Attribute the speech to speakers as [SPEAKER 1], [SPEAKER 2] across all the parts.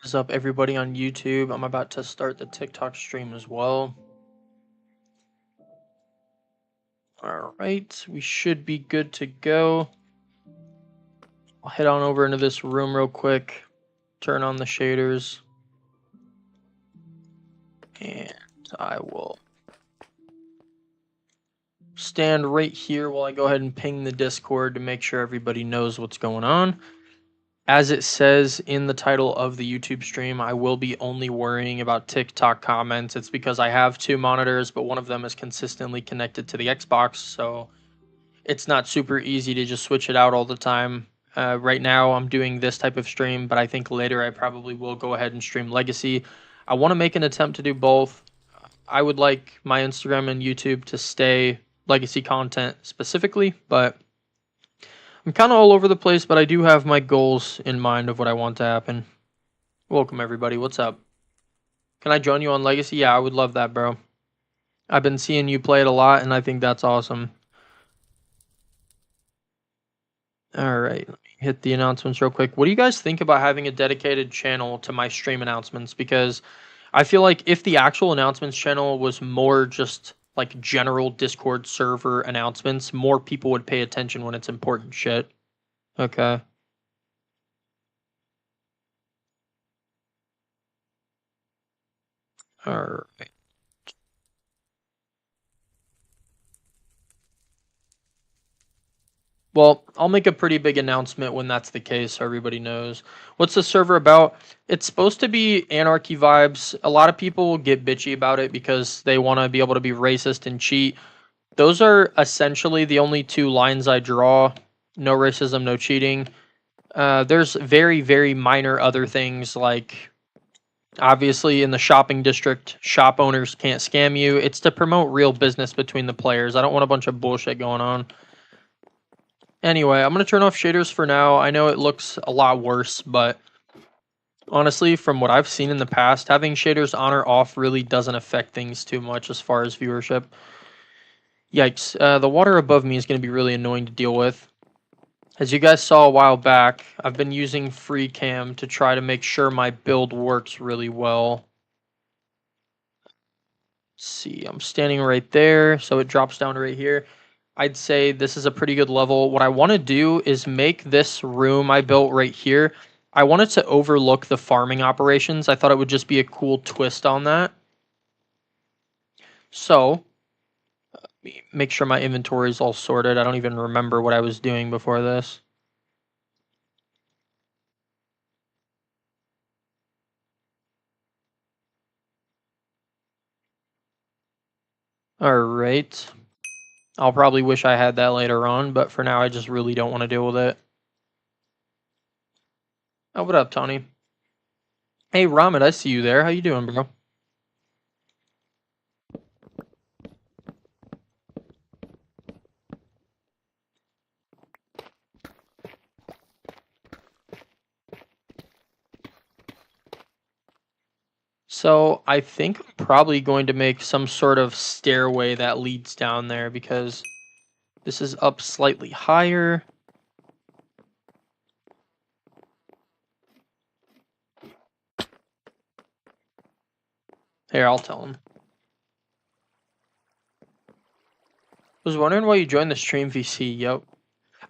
[SPEAKER 1] Is up, everybody on YouTube? I'm about to start the TikTok stream as well. All right, we should be good to go. I'll head on over into this room real quick, turn on the shaders, and I will stand right here while I go ahead and ping the Discord to make sure everybody knows what's going on. As it says in the title of the YouTube stream, I will be only worrying about TikTok comments. It's because I have two monitors, but one of them is consistently connected to the Xbox, so it's not super easy to just switch it out all the time. Right now, I'm doing this type of stream, but I think later I probably will go ahead and stream Legacy. I want to make an attempt to do both. I would like my Instagram and YouTube to stay Legacy content specifically, but I'm kind of all over the place, but I do have my goals in mind of what I want to happen. Welcome, everybody. What's up? Can I join you on Legacy? Yeah, I would love that, bro. I've been seeing you play it a lot, and I think that's awesome. All right, let me hit the announcements real quick. What do you guys think about having a dedicated channel to my stream announcements? Because I feel like if the actual announcements channel was more just like general Discord server announcements, more people would pay attention when it's important shit. Okay. All right. Well, I'll make a pretty big announcement when that's the case, so everybody knows. What's the server about? It's supposed to be anarchy vibes. A lot of people get bitchy about it because they want to be able to be racist and cheat. Those are essentially the only two lines I draw. No racism, no cheating. There's very, very minor other things like obviously in the shopping district, shop owners can't scam you. It's to promote real business between the players. I don't want a bunch of bullshit going on. Anyway, I'm going to turn off shaders for now. I know it looks a lot worse, but honestly, from what I've seen in the past, having shaders on or off really doesn't affect things too much as far as viewership. Yikes. The water above me is going to be really annoying to deal with. As you guys saw a while back, I've been using free cam to try to make sure my build works really well. Let's see, I'm standing right there, so it drops down right here. I'd say this is a pretty good level. What I want to do is make this room I built right here, I wanted to overlook the farming operations. I thought it would just be a cool twist on that. So, let me make sure my inventory is all sorted. I don't even remember what I was doing before this. Alright. I'll probably wish I had that later on, but for now I just really don't want to deal with it. Oh, what up, Tony? Hey, Ramit, I see you there. How you doing, bro? So I think I'm probably going to make some sort of stairway that leads down there because this is up slightly higher. Here, I'll tell him. Was wondering why you joined the stream VC. Yep.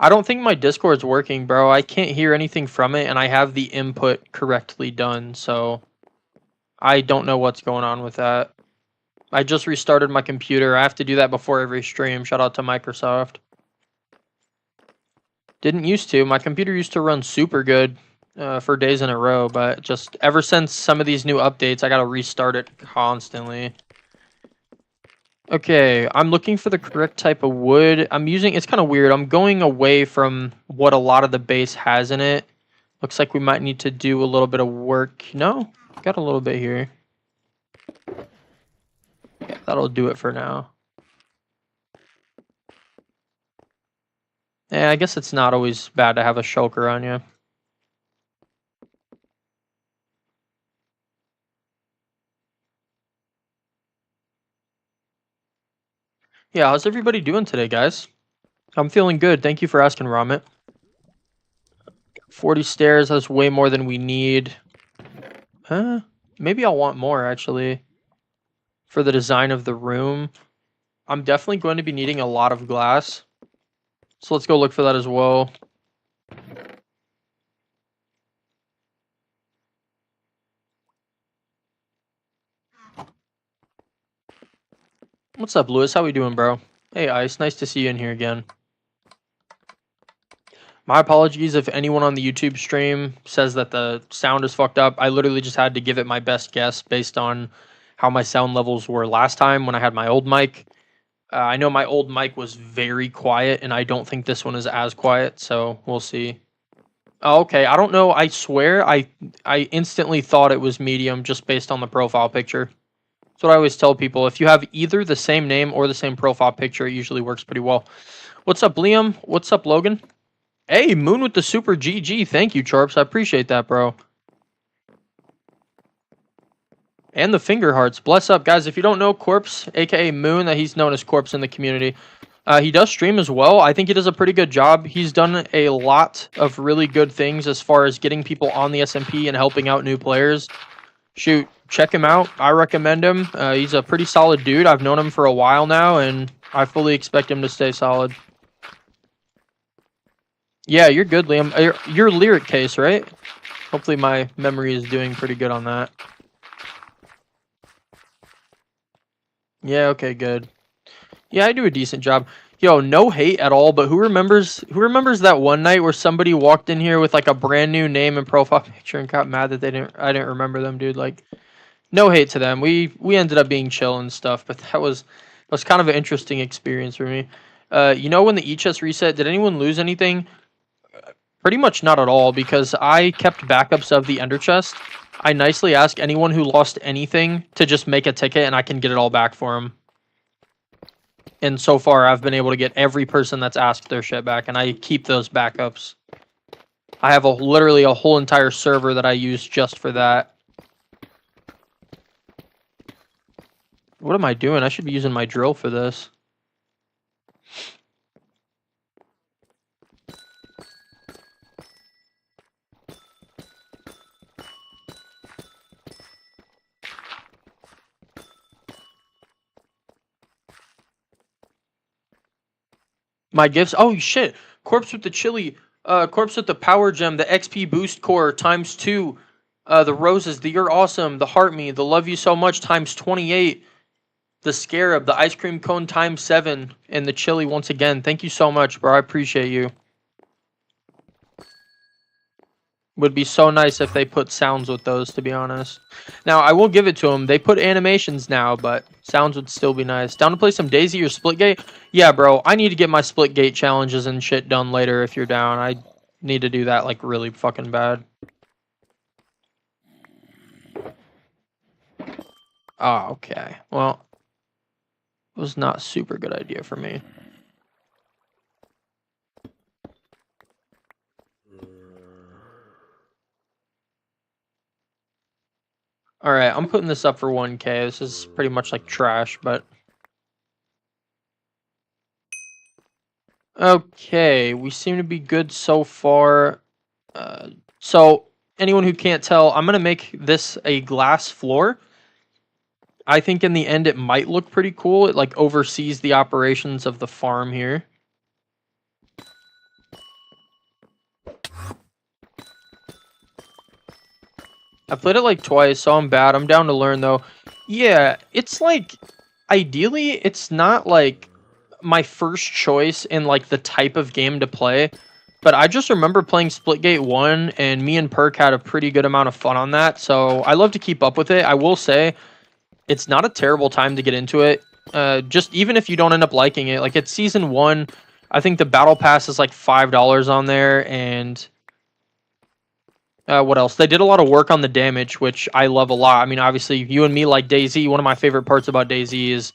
[SPEAKER 1] I don't think my Discord's working, bro. I can't hear anything from it, and I have the input correctly done, so I don't know what's going on with that. I just restarted my computer. I have to do that before every stream. Shout out to Microsoft. Didn't used to. My computer used to run super good for days in a row, but just ever since some of these new updates, I gotta restart it constantly. Okay, I'm looking for the correct type of wood. I'm using, it's kind of weird. I'm going away from what a lot of the base has in it. Looks like we might need to do a little bit of work. No, got a little bit here. Yeah, that'll do it for now. Yeah, I guess it's not always bad to have a shulker on you. Yeah, how's everybody doing today, guys? I'm feeling good. Thank you for asking, Ramit. 40 stairs, that's way more than we need. Maybe I'll want more, actually, for the design of the room. I'm definitely going to be needing a lot of glass. So let's go look for that as well. What's up, Lewis? How we doing, bro? Hey, Ice. Nice to see you in here again. My apologies if anyone on the YouTube stream says that the sound is fucked up. I literally just had to give it my best guess based on how my sound levels were last time when I had my old mic. I know my old mic was very quiet, and I don't think this one is as quiet, so we'll see. Oh, okay, I don't know. I swear I instantly thought it was medium just based on the profile picture. That's what I always tell people. If you have either the same name or the same profile picture, it usually works pretty well. What's up, Liam? What's up, Logan? Hey, Moon with the super GG. Thank you, Chorps. I appreciate that, bro. And the finger hearts. Bless up, guys. If you don't know Corpse, aka Moon, that he's known as Corpse in the community, he does stream as well. I think he does a pretty good job. He's done a lot of really good things as far as getting people on the SMP and helping out new players. Shoot, check him out. I recommend him. He's a pretty solid dude. I've known him for a while now, and I fully expect him to stay solid. Yeah, you're good, Liam. Your lyric case, right? Hopefully my memory is doing pretty good on that. Yeah, okay, good. Yeah, I do a decent job. Yo, no hate at all, but who remembers that one night where somebody walked in here with like a brand new name and profile picture and got mad that I didn't remember them, dude. Like, no hate to them. We ended up being chill and stuff, but that was kind of an interesting experience for me. You know, when the e-chest reset, did anyone lose anything? Pretty much not at all, because I kept backups of the ender chest. I nicely ask anyone who lost anything to just make a ticket and I can get it all back for them. And so far, I've been able to get every person that's asked their shit back, and I keep those backups. I have literally a whole entire server that I use just for that. What am I doing? I should be using my drill for this. My gifts. Oh shit! Corpse with the chili. Corpse with the power gem. The XP boost core times 2. The roses. The you're awesome. The heart me. The love you so much times 28. The scarab. The ice cream cone times 7. And the chili once again. Thank you so much, bro. I appreciate you. Would be so nice if they put sounds with those, to be honest. Now, I will give it to them. They put animations now, but sounds would still be nice. Down to play some Daisy or Splitgate? Yeah, bro. I need to get my Splitgate challenges and shit done later if you're down. I need to do that, like, really fucking bad. Oh, okay. Well, it was not a super good idea for me. Alright, I'm putting this up for 1K. This is pretty much like trash, but... Okay, we seem to be good so far. So, anyone who can't tell, I'm going to make this a glass floor. I think in the end it might look pretty cool. It like oversees the operations of the farm here. I played it like twice, so I'm bad. I'm down to learn though. Yeah, it's like, ideally, it's not like my first choice in like the type of game to play. But I just remember playing Splitgate 1, and me and Perk had a pretty good amount of fun on that. So I love to keep up with it. I will say, it's not a terrible time to get into it. Just even if you don't end up liking it. Like, it's Season 1. I think the Battle Pass is like $5 on there, and... what else? They did a lot of work on the damage, which I love a lot. I mean, obviously, you and me like DayZ. One of my favorite parts about DayZ is,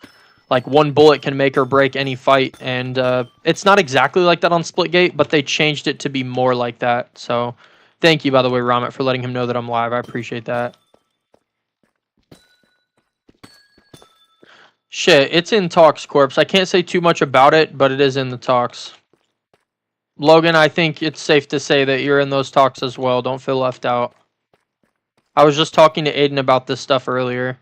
[SPEAKER 1] like, one bullet can make or break any fight. And it's not exactly like that on Splitgate, but they changed it to be more like that. So, thank you, by the way, Ramet, for letting him know that I'm live. I appreciate that. Shit, it's in talks, Corpse. I can't say too much about it, but it is in the talks. Logan, I think it's safe to say that you're in those talks as well. Don't feel left out. I was just talking to Aiden about this stuff earlier.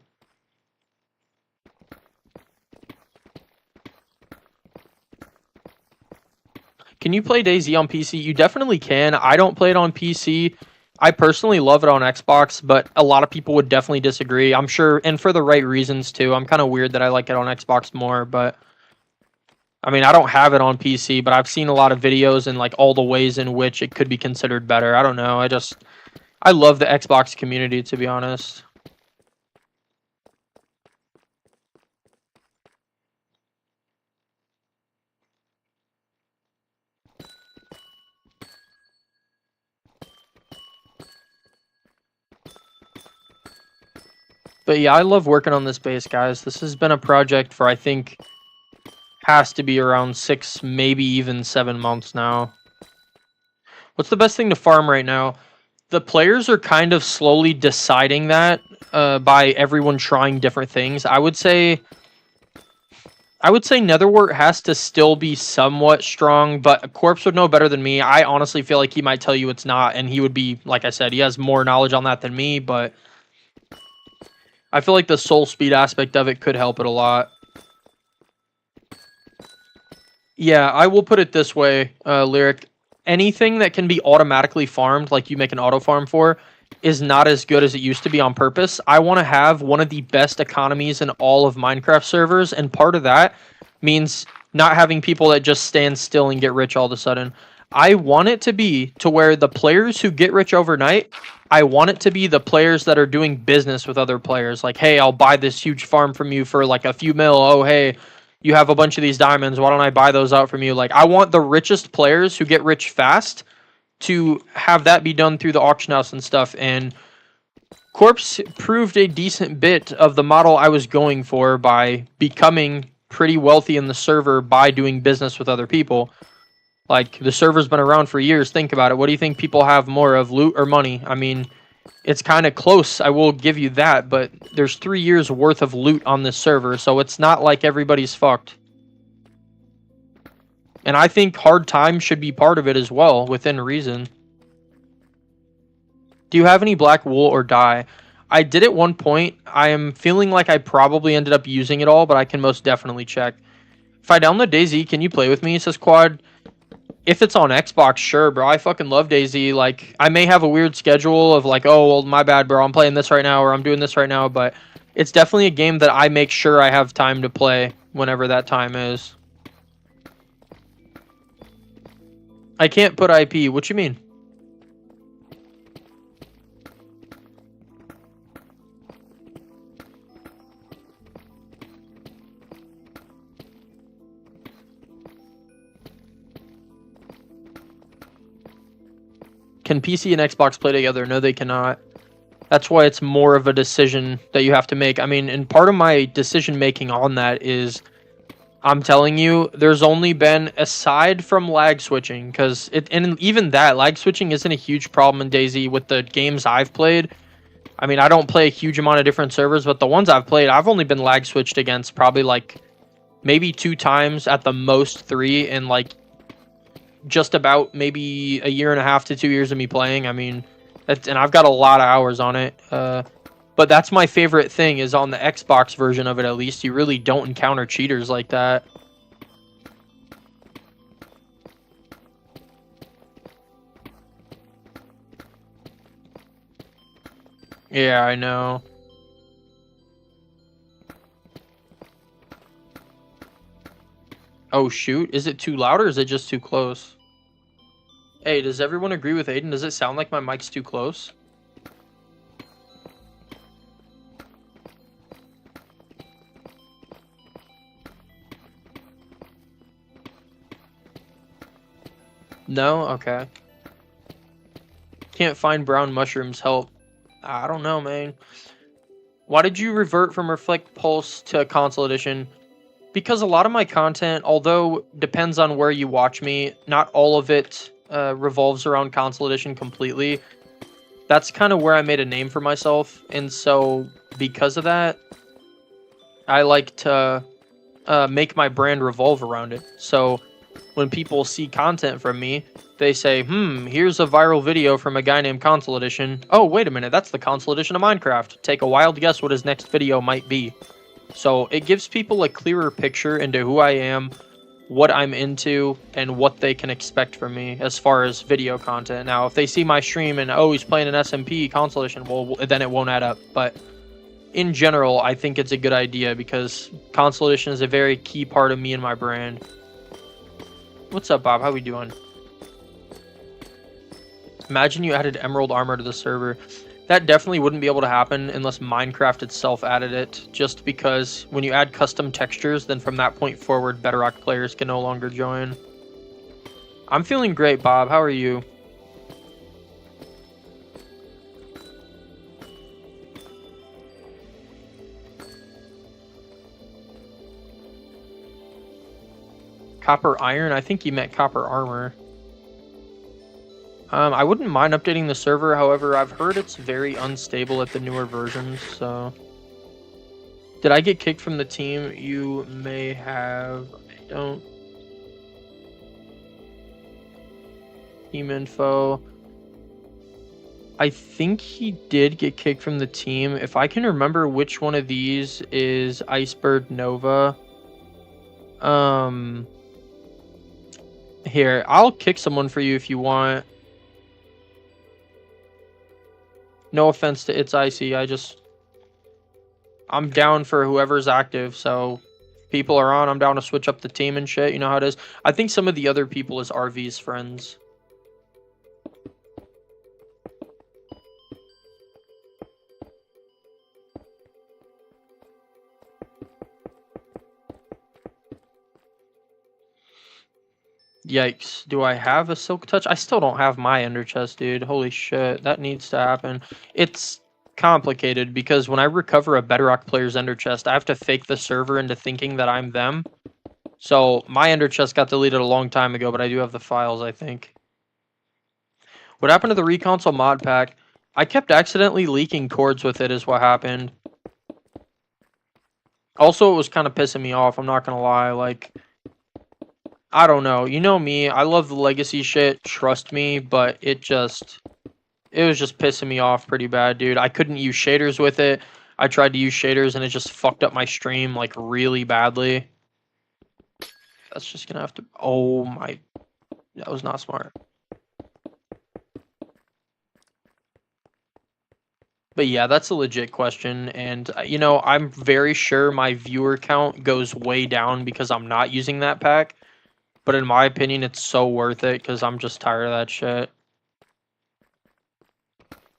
[SPEAKER 1] Can you play DayZ on PC? You definitely can. I don't play it on PC. I personally love it on Xbox, but a lot of people would definitely disagree. I'm sure, and for the right reasons too. I'm kind of weird that I like it on Xbox more, but I mean, I don't have it on PC, but I've seen a lot of videos and like all the ways in which it could be considered better. I don't know. I love the Xbox community, to be honest. But yeah, I love working on this base, guys. This has been a project for, I think, has to be around 6, maybe even 7 months now. What's the best thing to farm right now? The players are kind of slowly deciding that by everyone trying different things. I would say Netherwort has to still be somewhat strong, but Corpse would know better than me. I honestly feel like he might tell you it's not, and he would be, like I said, he has more knowledge on that than me, but I feel like the soul speed aspect of it could help it a lot. Yeah, I will put it this way, Lyric. Anything that can be automatically farmed, like you make an auto farm for, is not as good as it used to be on purpose. I want to have one of the best economies in all of Minecraft servers, and part of that means not having people that just stand still and get rich all of a sudden. I want it to be to where the players who get rich overnight, I want it to be the players that are doing business with other players. Like, hey, I'll buy this huge farm from you for like a few mil. Oh, hey, you have a bunch of these diamonds. Why don't I buy those out from you? Like, I want the richest players who get rich fast to have that be done through the auction house and stuff. And Corpse proved a decent bit of the model I was going for by becoming pretty wealthy in the server by doing business with other people. Like, the server's been around for years. Think about it. What do you think people have more of, loot or money? I mean, it's kind of close. I will give you that, but there's 3 years worth of loot on this server, so it's not like everybody's fucked. And I think hard times should be part of it as well, within reason. Do you have any black wool or dye? I did at one point. I am feeling like I probably ended up using it all, but I can most definitely check. If I download DayZ, can you play with me? Says Quad. If it's on Xbox, sure, bro. I fucking love DayZ. Like, I may have a weird schedule of like, oh, well, my bad, bro. I'm playing this right now, or I'm doing this right now, but it's definitely a game that I make sure I have time to play whenever that time is. I can't put IP. What you mean? Can PC and Xbox play together? No, they cannot. That's why it's more of a decision that you have to make. I mean, and part of my decision making on that is, I'm telling you, there's only been, aside from lag switching, because and even that, lag switching isn't a huge problem in DayZ with the games I've played. I mean, I don't play a huge amount of different servers, but the ones I've played, I've only been lag switched against probably like maybe 2 times, at the most 3, in like just about maybe a year and a half to 2 years of me playing. I mean, and I've got a lot of hours on it. But that's my favorite thing, is on the Xbox version of it, at least, you really don't encounter cheaters like that. Yeah, I know. Oh, shoot. Is it too loud or is it just too close? Hey, does everyone agree with Aiden? Does it sound like my mic's too close? No? Okay. Can't find brown mushrooms. Help. I don't know, man. Why did you revert from Reflect Pulse to Console Edition? Because a lot of my content, although depends on where you watch me, not all of it revolves around Console Edition completely. That's kind of where I made a name for myself, and so because of that, I like to make my brand revolve around it. So when people see content from me, they say, here's a viral video from a guy named Console Edition. Oh, wait a minute, that's the Console Edition of Minecraft. Take a wild guess what his next video might be. So it gives people a clearer picture into who I am, what I'm into, and what they can expect from me as far as video content. Now, if they see my stream and, oh, he's playing an SMP Console Edition, well, then it won't add up. But in general, I think it's a good idea because Console Edition is a very key part of me and my brand. What's up, Bob? How we doing? Imagine you added Emerald Armor to the server. That definitely wouldn't be able to happen unless Minecraft itself added it, just because when you add custom textures, then from that point forward, Bedrock players can no longer join. I'm feeling great, Bob. How are you? Copper Iron? I think you meant Copper Armor. I wouldn't mind updating the server, however, I've heard it's very unstable at the newer versions, so... Did I get kicked from the team? You may have... I don't... Team info... I think he did get kicked from the team. If I can remember which one of these is Icebird Nova... Here, I'll kick someone for you if you want. No offense to It's Icy, I'm down for whoever's active, so if people are on, I'm down to switch up the team and shit, you know how it is. I think some of the other people is RV's friends. Yikes. Do I have a Silk Touch? I still don't have my Ender Chest, dude. Holy shit. That needs to happen. It's complicated because when I recover a Bedrock player's Ender Chest, I have to fake the server into thinking that I'm them. So my Ender Chest got deleted a long time ago, but I do have the files, I think. What happened to the Reconsole mod pack? I kept accidentally leaking cords with it is what happened. Also, it was kind of pissing me off, I'm not gonna lie. Like... I don't know. You know me. I love the legacy shit. Trust me. But it was just pissing me off pretty bad, dude. I couldn't use shaders with it. I tried to use shaders and it just fucked up my stream like really badly. That's just gonna have to... Oh my... That was not smart. But yeah, that's a legit question. And, you know, I'm very sure my viewer count goes way down because I'm not using that pack. But in my opinion, it's so worth it because I'm just tired of that shit.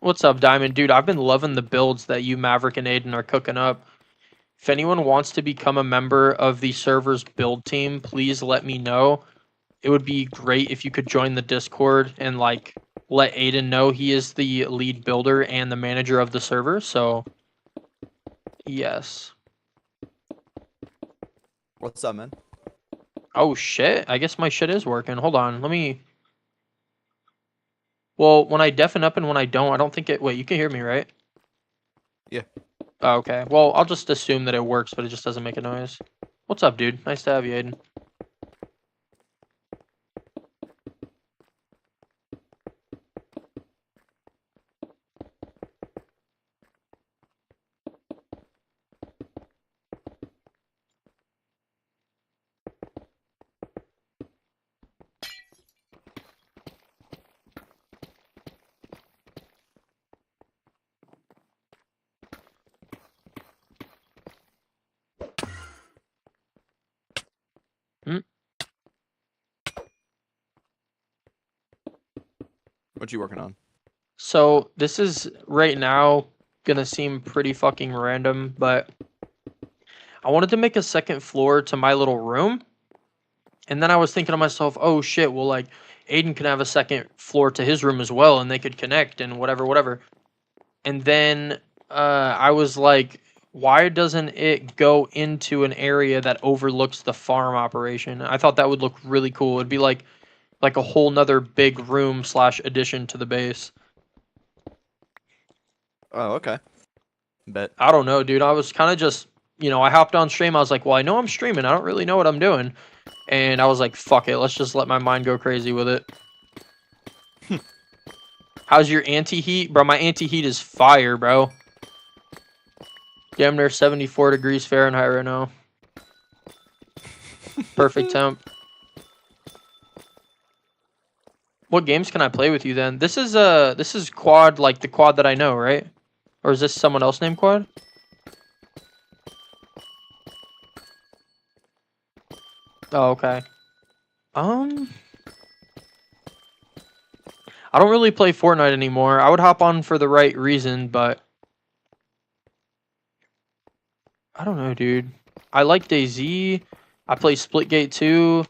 [SPEAKER 1] What's up, Diamond? Dude, I've been loving the builds that you, Maverick, and Aiden are cooking up. If anyone wants to become a member of the server's build team, please let me know. It would be great if you could join the Discord and, like, let Aiden know he is the lead builder and the manager of the server. So, yes.
[SPEAKER 2] What's up, man?
[SPEAKER 1] Oh, shit. I guess my shit is working. Hold on. Let me... Well, when I deafen up and when I don't think it... Wait, you can hear me, right?
[SPEAKER 2] Yeah.
[SPEAKER 1] Oh, okay. Well, I'll just assume that it works, but it just doesn't make a noise. What's up, dude? Nice to have you, Aiden.
[SPEAKER 2] What you working on?
[SPEAKER 1] So, this is right now gonna seem pretty fucking random, but I wanted to make a second floor to my little room. And then I was thinking to myself, oh shit, well, like, Aiden can have a second floor to his room as well, and they could connect and whatever. And then I was like, why doesn't it go into an area that overlooks the farm operation? I thought that would look really cool. It'd be like a whole nother big room / addition to the base.
[SPEAKER 2] Oh, okay. Bet.
[SPEAKER 1] I don't know, dude. I was kind of just, you know, I hopped on stream. I was like, well, I know I'm streaming. I don't really know what I'm doing. and I was like, fuck it, let's just let my mind go crazy with it. How's your anti-heat? Bro, my anti-heat is fire, bro. Damn near 74 degrees Fahrenheit right now. Perfect temp. What games can I play with you then? This is quad, like the quad that I know, right? Or is this someone else named Quad? Oh, okay. I don't really play Fortnite anymore. I would hop on for the right reason, but I don't know, dude. I like DayZ. I play Splitgate 2.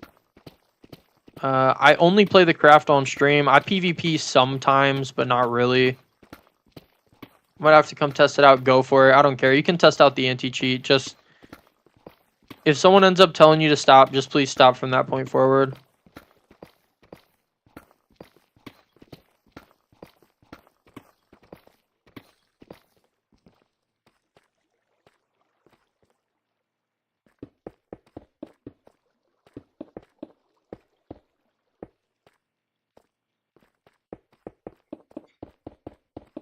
[SPEAKER 1] I only play the craft on stream. I PvP sometimes, but not really. Might have to come test it out. Go for it. I don't care. You can test out the anti-cheat. Just if someone ends up telling you to stop, just please stop from that point forward.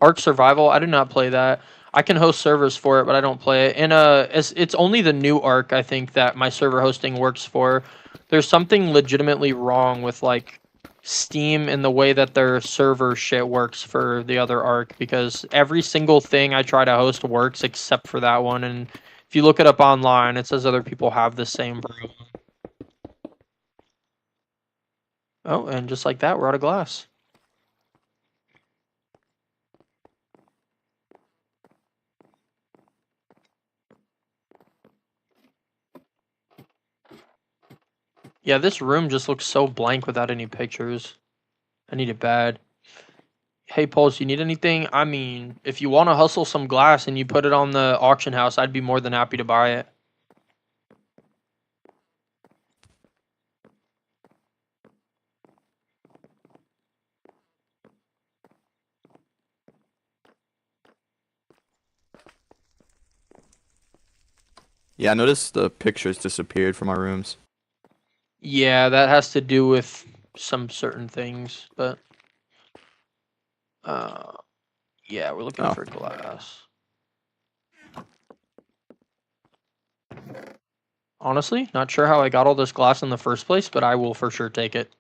[SPEAKER 1] Ark Survival, I do not play that. I can host servers for it, but I don't play it. And it's only the new Ark I think that my server hosting works for. There's something legitimately wrong with like Steam and the way that their server shit works for the other Ark, because every single thing I try to host works except for that one. And if you look it up online, it says other people have the same room. Oh, and just like that, we're out of glass. Yeah, this room just looks so blank without any pictures. I need it bad. Hey, Pulse, you need anything? I mean, if you want to hustle some glass and you put it on the auction house, I'd be more than happy to buy it.
[SPEAKER 2] Yeah, I noticed the pictures disappeared from our rooms.
[SPEAKER 1] Yeah, that has to do with some certain things, but uh, yeah, we're looking
[SPEAKER 2] Oh.
[SPEAKER 1] for glass. Honestly, not sure how I got all this glass in the first place, but I will for sure take it.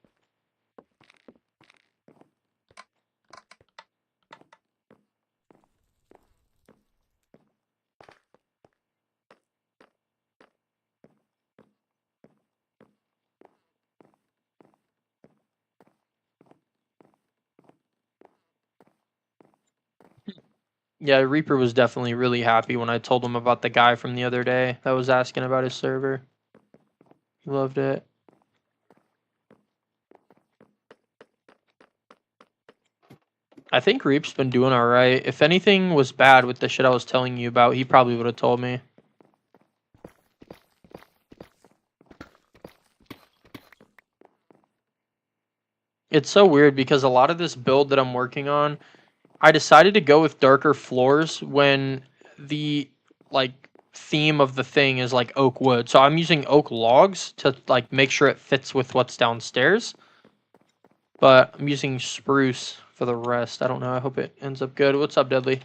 [SPEAKER 1] Yeah, Reaper was definitely really happy when I told him about the guy from the other day that was asking about his server. He loved it. I think Reap's been doing alright. If anything was bad with the shit I was telling you about, he probably would have told me. It's so weird because a lot of this build that I'm working on, I decided to go with darker floors when the like theme of the thing is like oak wood. So I'm using oak logs to like make sure it fits with what's downstairs. But I'm using spruce for the rest. I don't know. I hope it ends up good. What's up, Deadly?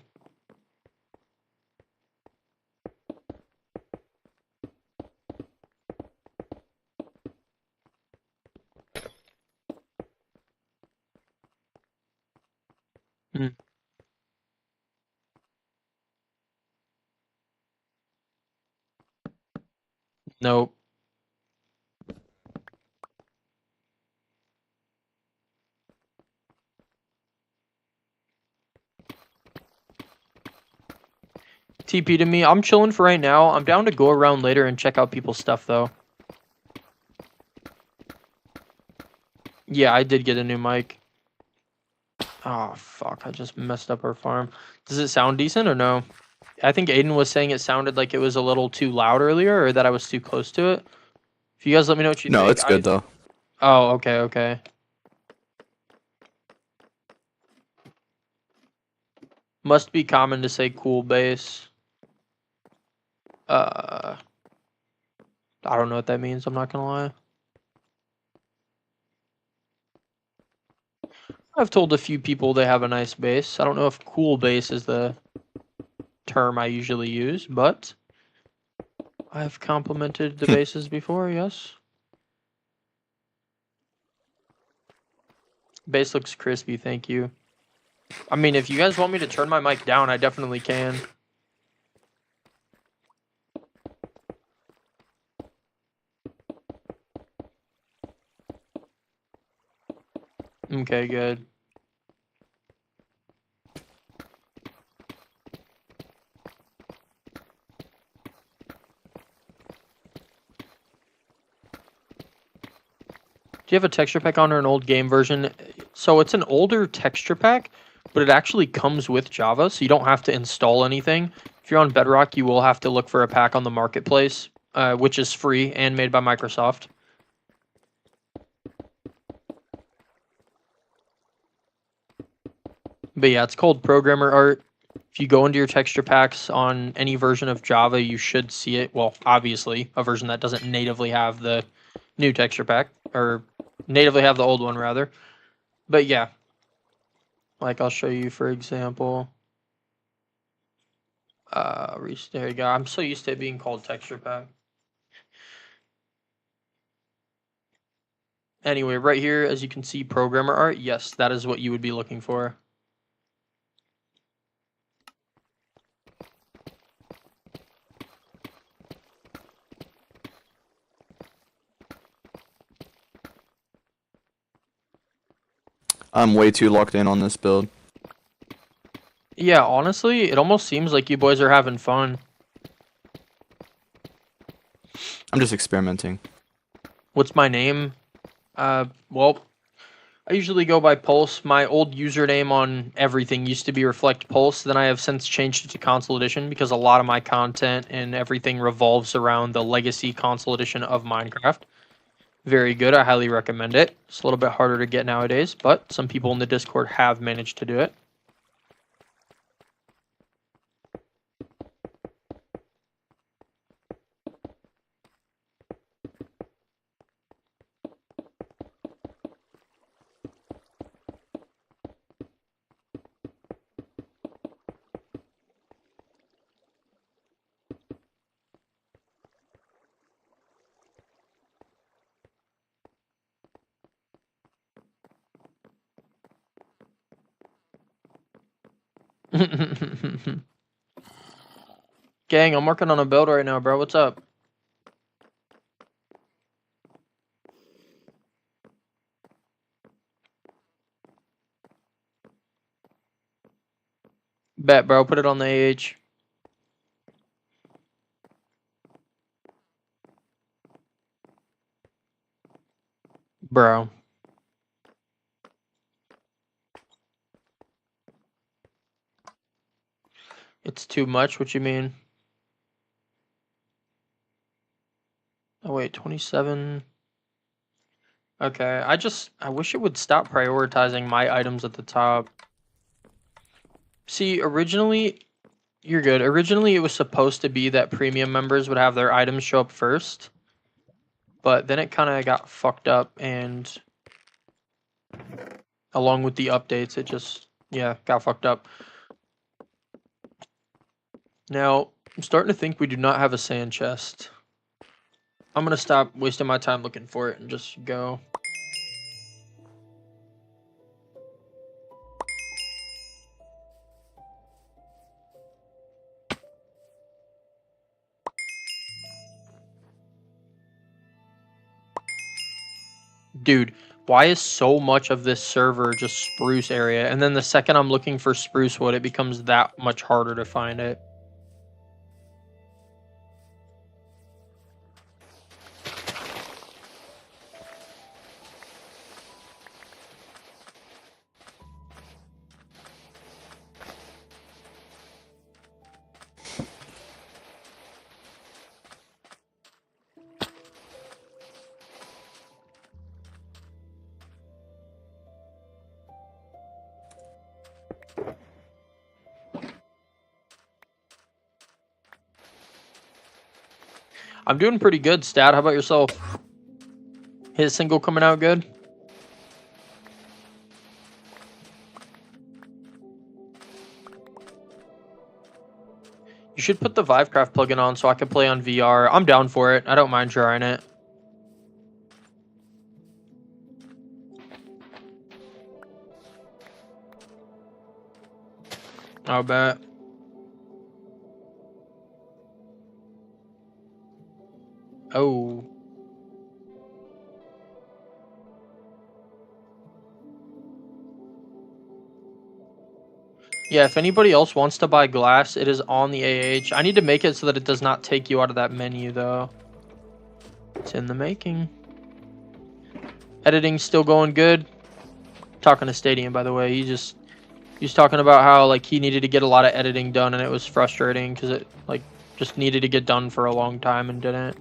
[SPEAKER 1] Hmm. Nope. TP to me. I'm chilling for right now. I'm down to go around later and check out people's stuff though. Yeah, I did get a new mic. Oh fuck, I just messed up our farm. Does it sound decent or no? I think Aiden was saying it sounded like it was a little too loud earlier, or that I was too close to it. If you guys let me know what you
[SPEAKER 2] No,
[SPEAKER 1] think.
[SPEAKER 2] it's good though.
[SPEAKER 1] Oh, okay, okay. Must be common to say cool bass. I don't know what that means, I'm not gonna lie. I've told a few people they have a nice base. I don't know if cool base is the term I usually use, but I've complimented the bases before, yes. Base looks crispy, thank you. I mean, if you guys want me to turn my mic down, I definitely can. Okay, good. Do you have a texture pack on or an old game version? So it's an older texture pack, but it actually comes with Java, so you don't have to install anything. If you're on Bedrock, you will have to look for a pack on the marketplace, which is free and made by Microsoft. But yeah, it's called Programmer Art. If you go into your texture packs on any version of Java, you should see it. Well, obviously, a version that doesn't natively have the new texture pack, or natively have the old one, rather. But yeah, like I'll show you, for example. There you go. I'm so used to it being called texture pack. Anyway, right here, as you can see, Programmer Art. Yes, that is what you would be looking for.
[SPEAKER 2] I'm way too locked in on this build.
[SPEAKER 1] Yeah, honestly, it almost seems like you boys are having fun.
[SPEAKER 2] I'm just experimenting.
[SPEAKER 1] What's my name? Well, I usually go by Pulse. My old username on everything used to be Reflect Pulse. Then I have since changed it to Console Edition because a lot of my content and everything revolves around the legacy Console Edition of Minecraft. Very good. I highly recommend it. It's a little bit harder to get nowadays, but some people in the Discord have managed to do it. Gang, I'm working on a build right now, bro. What's up? Bet, bro. Put it on the AH. Bro. It's too much? What you mean? Oh, wait. 27. Okay. I wish it would stop prioritizing my items at the top. See, originally, you're good. Originally, it was supposed to be that premium members would have their items show up first. But then it kind of got fucked up, and along with the updates, it just, yeah, got fucked up. Now, I'm starting to think we do not have a sand chest. I'm going to stop wasting my time looking for it and just go. Dude, why is so much of this server just spruce area? And then the second I'm looking for spruce wood, it becomes that much harder to find it. I'm doing pretty good, Stat. How about yourself? His single coming out good? You should put the Vivecraft plugin on so I can play on VR. I'm down for it. I don't mind trying it. I'll bet. Oh. Yeah, if anybody else wants to buy glass, it is on the AH. I need to make it so that it does not take you out of that menu, though. It's in the making. Editing's still going good. Talking to Stadium, by the way. He's talking about how like he needed to get a lot of editing done, and it was frustrating because it like just needed to get done for a long time and didn't.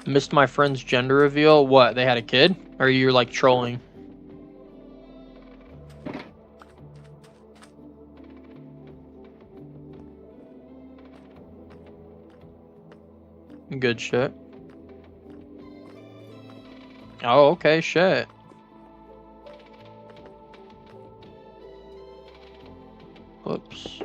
[SPEAKER 1] Missed my friend's gender reveal. What? They had a kid? Or you're like trolling? Good shit. Oh, okay, shit. Whoops.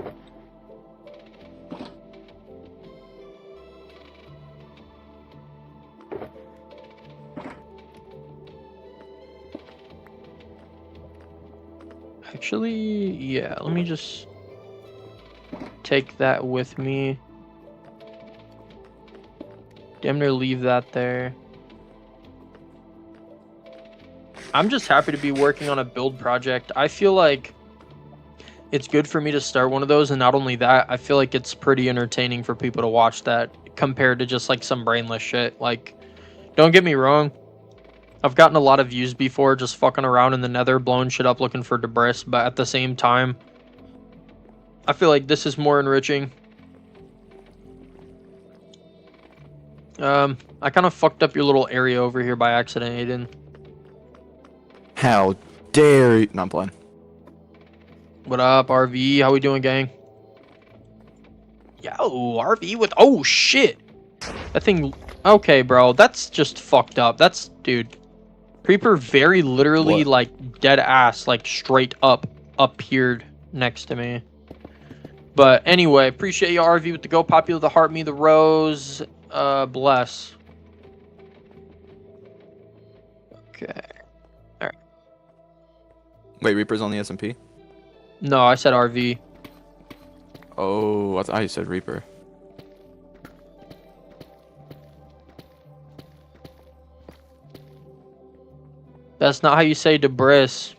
[SPEAKER 1] Actually, yeah, let me just take that with me. Damn near leave that there. I'm just happy to be working on a build project. I feel like it's good for me to start one of those, and not only that, I feel like it's pretty entertaining for people to watch that compared to just like some brainless shit. Like, don't get me wrong, I've gotten a lot of views before just fucking around in the nether, blowing shit up looking for debris, but at the same time, I feel like this is more enriching. I kind of fucked up your little area over here by accident, Aiden.
[SPEAKER 2] How dare you? No, I'm playing.
[SPEAKER 1] What up, RV? How we doing, gang? Yo, RV with... Oh, shit! That thing... Okay, bro. That's just fucked up. That's... Dude. Creeper very literally,
[SPEAKER 2] What?
[SPEAKER 1] like, dead ass, like, straight up, appeared next to me. But anyway, appreciate you, RV, with the go popular, the heart, me, the rose. Bless. Okay. Alright.
[SPEAKER 2] Wait, Reaper's on the SMP?
[SPEAKER 1] No, I said RV.
[SPEAKER 2] Oh, I thought you said Reaper.
[SPEAKER 1] That's not how you say debris.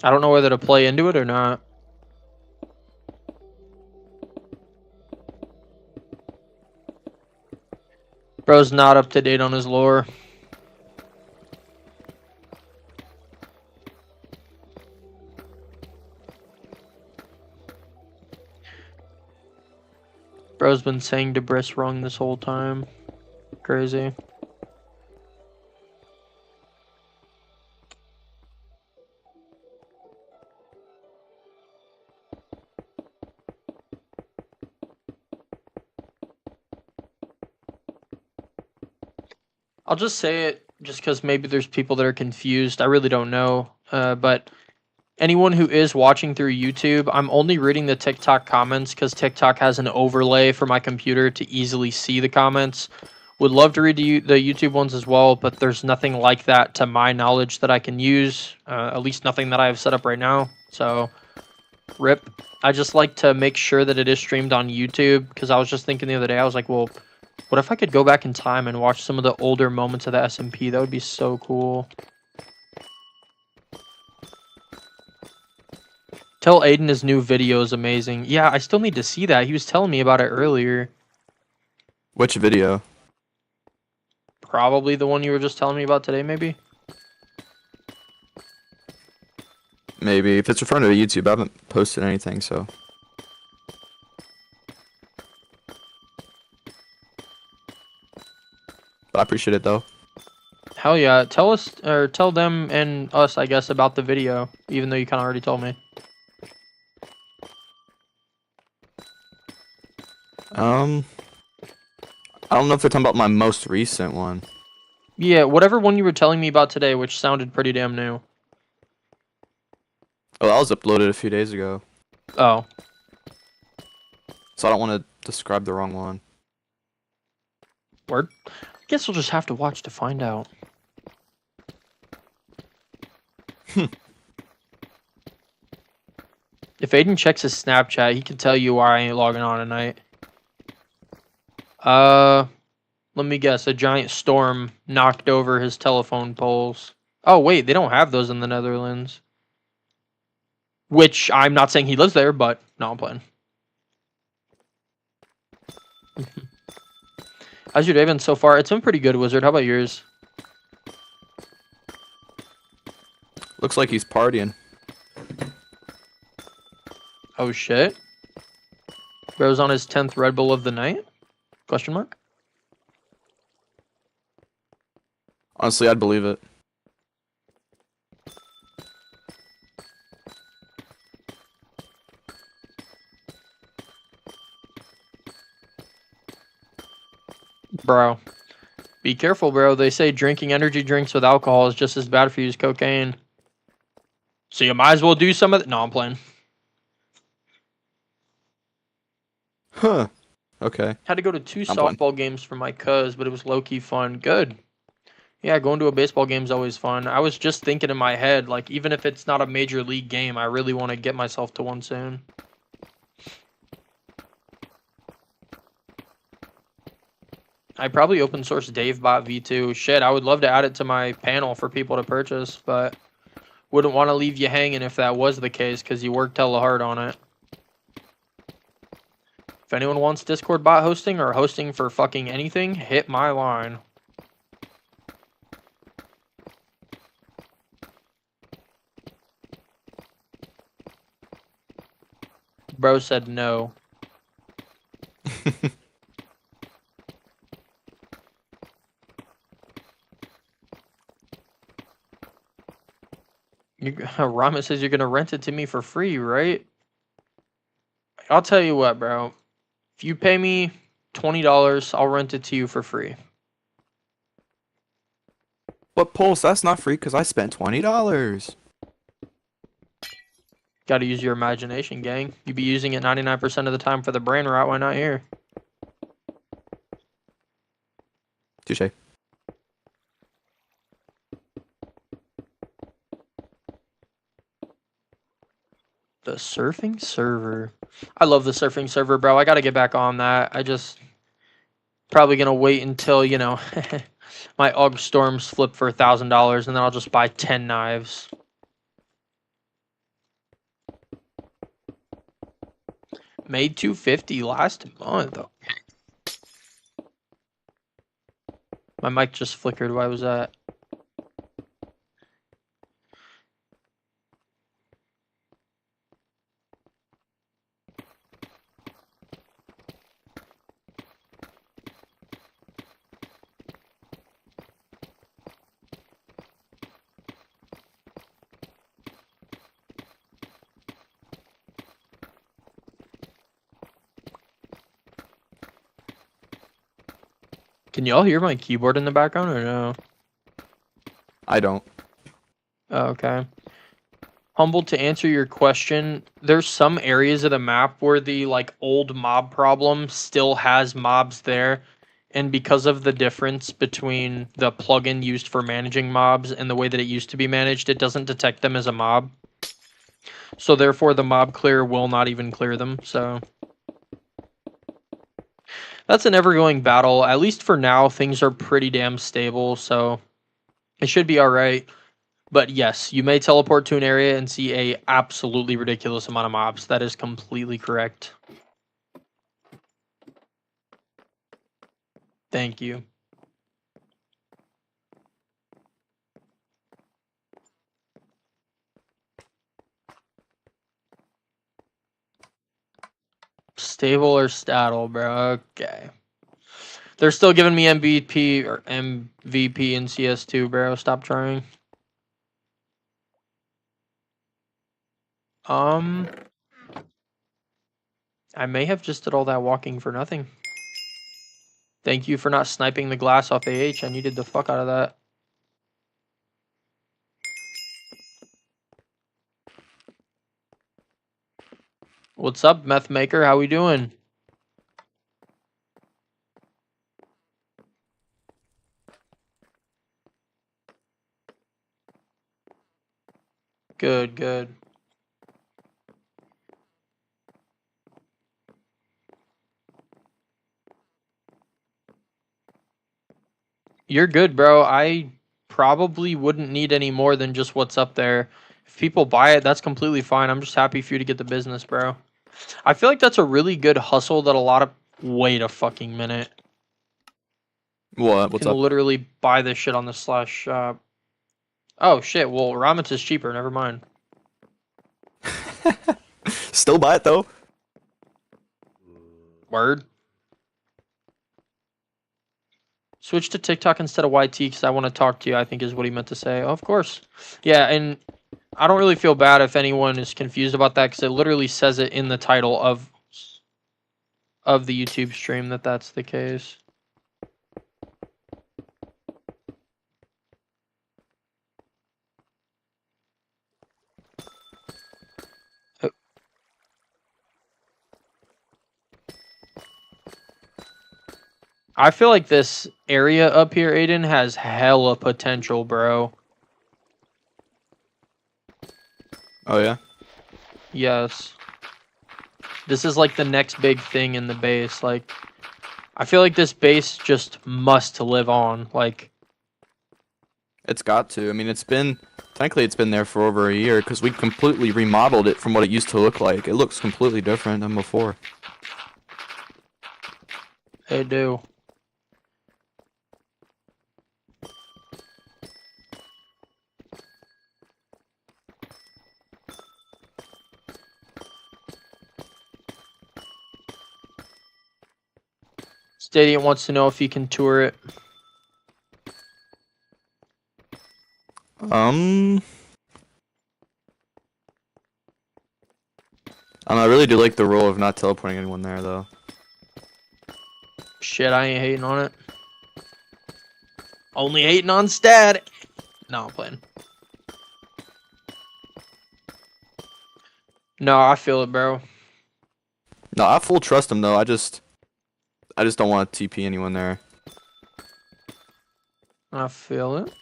[SPEAKER 1] I don't know whether to play into it or not. Bro's not up to date on his lore. Bro's been saying debris wrong this whole time. Crazy. I'll just say it just because maybe there's people that are confused. I really don't know. But anyone who is watching through YouTube, I'm only reading the TikTok comments because TikTok has an overlay for my computer to easily see the comments. Would love to read the YouTube ones as well, but there's nothing like that to my knowledge that I can use. At least nothing that I have set up right now. So, rip. I just like to make sure that it is streamed on YouTube because I was just thinking the other day, I was like, well, what if I could go back in time and watch some of the older moments of the SMP? That would be so cool. Tell Aiden his new video is amazing. Yeah, I still need to see that. He was telling me about it earlier.
[SPEAKER 2] Which video?
[SPEAKER 1] Probably the one you were just telling me about today, maybe?
[SPEAKER 2] Maybe. If it's referring to YouTube, I haven't posted anything, so... But I appreciate it, though.
[SPEAKER 1] Hell yeah. Tell us, or tell them and us, I guess, about the video, even though you kind of already told me.
[SPEAKER 2] I don't know if they're talking about my most recent one.
[SPEAKER 1] Yeah, whatever one you were telling me about today, which sounded pretty damn new.
[SPEAKER 2] Oh, that was uploaded a few days ago,
[SPEAKER 1] Oh,
[SPEAKER 2] so I don't want to describe the wrong one.
[SPEAKER 1] word. I guess we'll just have to watch to find out. If Aiden checks his Snapchat, he can tell you why I ain't logging on tonight. Let me guess. A giant storm knocked over his telephone poles. Oh, wait, they don't have those in the Netherlands. Which, I'm not saying he lives there, but no, I'm playing. How's your day been so far? It's been pretty good, Wizard. How about yours?
[SPEAKER 2] Looks like he's partying.
[SPEAKER 1] Oh, shit. Bro's on his 10th Red Bull of the night? Question mark?
[SPEAKER 2] Honestly, I'd believe it.
[SPEAKER 1] Bro. Be careful, bro. They say drinking energy drinks with alcohol is just as bad for you as cocaine. So you might as well do some of it. No, I'm playing.
[SPEAKER 2] Huh. Okay.
[SPEAKER 1] Had to go to 2
[SPEAKER 2] I'm playing.
[SPEAKER 1] softball games for my cuz, but it was low-key fun. Good. Yeah, going to a baseball game is always fun. I was just thinking in my head, like, even if it's not a major league game, I really want to get myself to one soon. I probably open source DaveBot V2. Shit, I would love to add it to my panel for people to purchase, but wouldn't want to leave you hanging if that was the case, because you worked hella hard on it. If anyone wants Discord bot hosting or hosting for fucking anything, hit my line. Bro said no. Rama says you're gonna rent it to me for free, right? I'll tell you what, bro. If you pay me $20, I'll rent it to you for free.
[SPEAKER 2] But Pulse, that's not free because I spent $20.
[SPEAKER 1] Gotta use your imagination, gang. You be using it 99% of the time for the brain rot, why not here?
[SPEAKER 2] Touche.
[SPEAKER 1] The surfing server. I love the surfing server, bro. I gotta get back on that. I just probably gonna wait until, you know, my AUG storms flip for $1,000 and then I'll just buy 10 knives. Made 250 last month. My mic just flickered. Why was that? Can y'all hear my keyboard in the background or no?
[SPEAKER 2] I don't.
[SPEAKER 1] Oh, okay. Humble, to answer your question, there's some areas of the map where the like old mob problem still has mobs there, and because of the difference between the plugin used for managing mobs and the way that it used to be managed, it doesn't detect them as a mob. So therefore the mob clear will not even clear them. So that's an ever-going battle. At least for now, things are pretty damn stable, so it should be all right. But yes, you may teleport to an area and see a absolutely ridiculous amount of mobs. That is completely correct. Thank you. Stable or Staddle, bro. Okay. They're still giving me MVP or MVP in CS2, bro. Stop trying. I may have just did all that walking for nothing. Thank you for not sniping the glass off AH. I needed the fuck out of that. What's up, Meth Maker? How we doing? Good, good. You're good, bro. I probably wouldn't need any more than just what's up there. If people buy it, that's completely fine. I'm just happy for you to get the business, bro. I feel like that's a really good hustle that a lot of... Wait a fucking minute.
[SPEAKER 2] What?
[SPEAKER 1] You
[SPEAKER 2] What's
[SPEAKER 1] can
[SPEAKER 2] up?
[SPEAKER 1] literally buy this shit on the slash shop. Oh, shit. Well, Ramit's is cheaper. Never mind.
[SPEAKER 2] Still buy it though.
[SPEAKER 1] Word. Switch to TikTok instead of YT because I want to talk to you, I think is what he meant to say. Oh, of course. Yeah, and I don't really feel bad if anyone is confused about that because it literally says it in the title of the YouTube stream that that's the case. I feel like this area up here, Aiden, has hella potential, bro.
[SPEAKER 2] Oh yeah.
[SPEAKER 1] Yes. This is like the next big thing in the base. Like, I feel like this base just must live on. Like,
[SPEAKER 2] It's got to. I mean, technically it's been there for over a year because we completely remodeled it from what it used to look like. It looks completely different than before.
[SPEAKER 1] they do. Stadium wants to know if he can tour it.
[SPEAKER 2] I really do like the rule of not teleporting anyone there though.
[SPEAKER 1] Shit, I ain't hating on it. Only hating on stat. No, I'm playing. No, I feel it, bro.
[SPEAKER 2] No, I full trust him though. I just don't want to TP anyone there.
[SPEAKER 1] I feel it.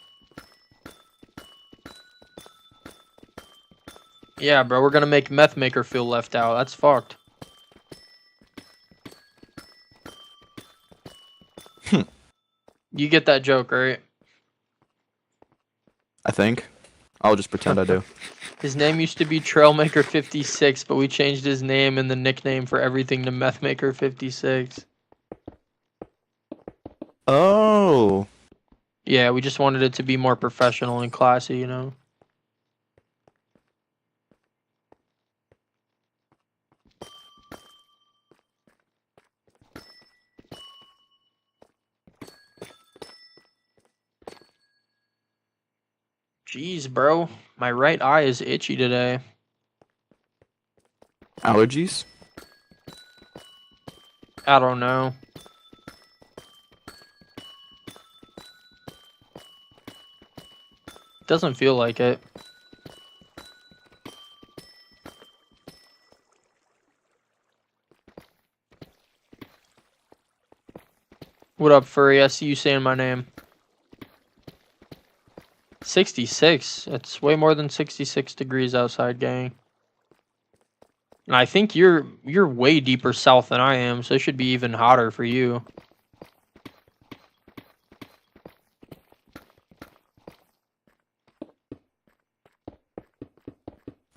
[SPEAKER 1] Yeah, bro, we're gonna make Meth Maker feel left out. That's fucked. You get that joke, right?
[SPEAKER 2] I think. I'll just pretend I do.
[SPEAKER 1] His name used to be Trailmaker 56, but we changed his name and the nickname for everything to Methmaker 56.
[SPEAKER 2] Oh.
[SPEAKER 1] Yeah, we just wanted it to be more professional and classy, you know? Jeez, bro. My right eye is itchy today.
[SPEAKER 2] Allergies?
[SPEAKER 1] I don't know. Doesn't feel like it. What up, Furry? I see you saying my name. 66. It's way more than 66 degrees outside, gang. And I think you're way deeper south than I am, so it should be even hotter for you.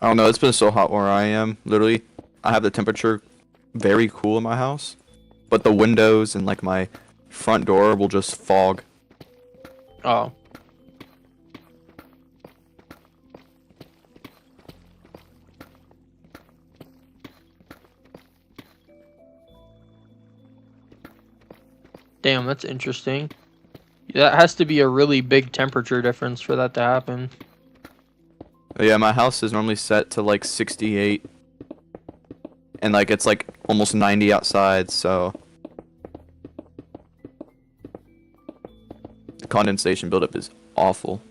[SPEAKER 2] I don't know. It's been so hot where I am. Literally, I have the temperature very cool in my house, but the windows and like my front door will just fog.
[SPEAKER 1] Oh. Damn, that's interesting. That has to be a really big temperature difference for that to happen.
[SPEAKER 2] Yeah, my house is normally set to like 68. and like it's like almost 90 outside, so the condensation buildup is awful.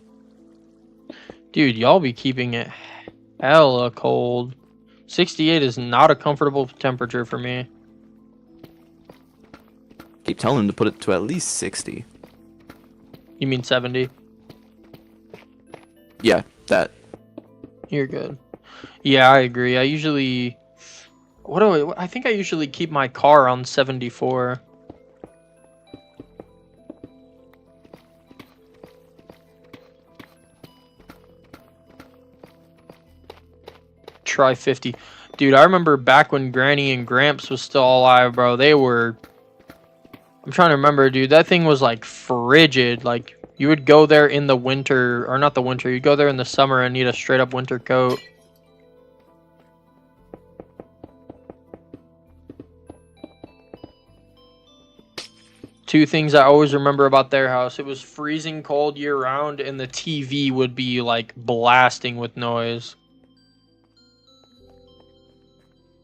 [SPEAKER 1] Dude, y'all be keeping it hella cold. 68 is not a comfortable temperature for me.
[SPEAKER 2] Keep telling him to put it to at least 60.
[SPEAKER 1] You mean 70?
[SPEAKER 2] Yeah, that.
[SPEAKER 1] You're good. Yeah, I agree. I usually... I think I usually keep my car on 74. Try 50. Dude, I remember back when Granny and Gramps was still alive, bro. They were... I'm trying to remember, dude. That thing was like frigid. Like, you would go there in the winter, or not the winter, you'd go there in the summer and need a straight up winter coat. Two things I always remember about their house. It was freezing cold year round, and the TV would be like blasting with noise.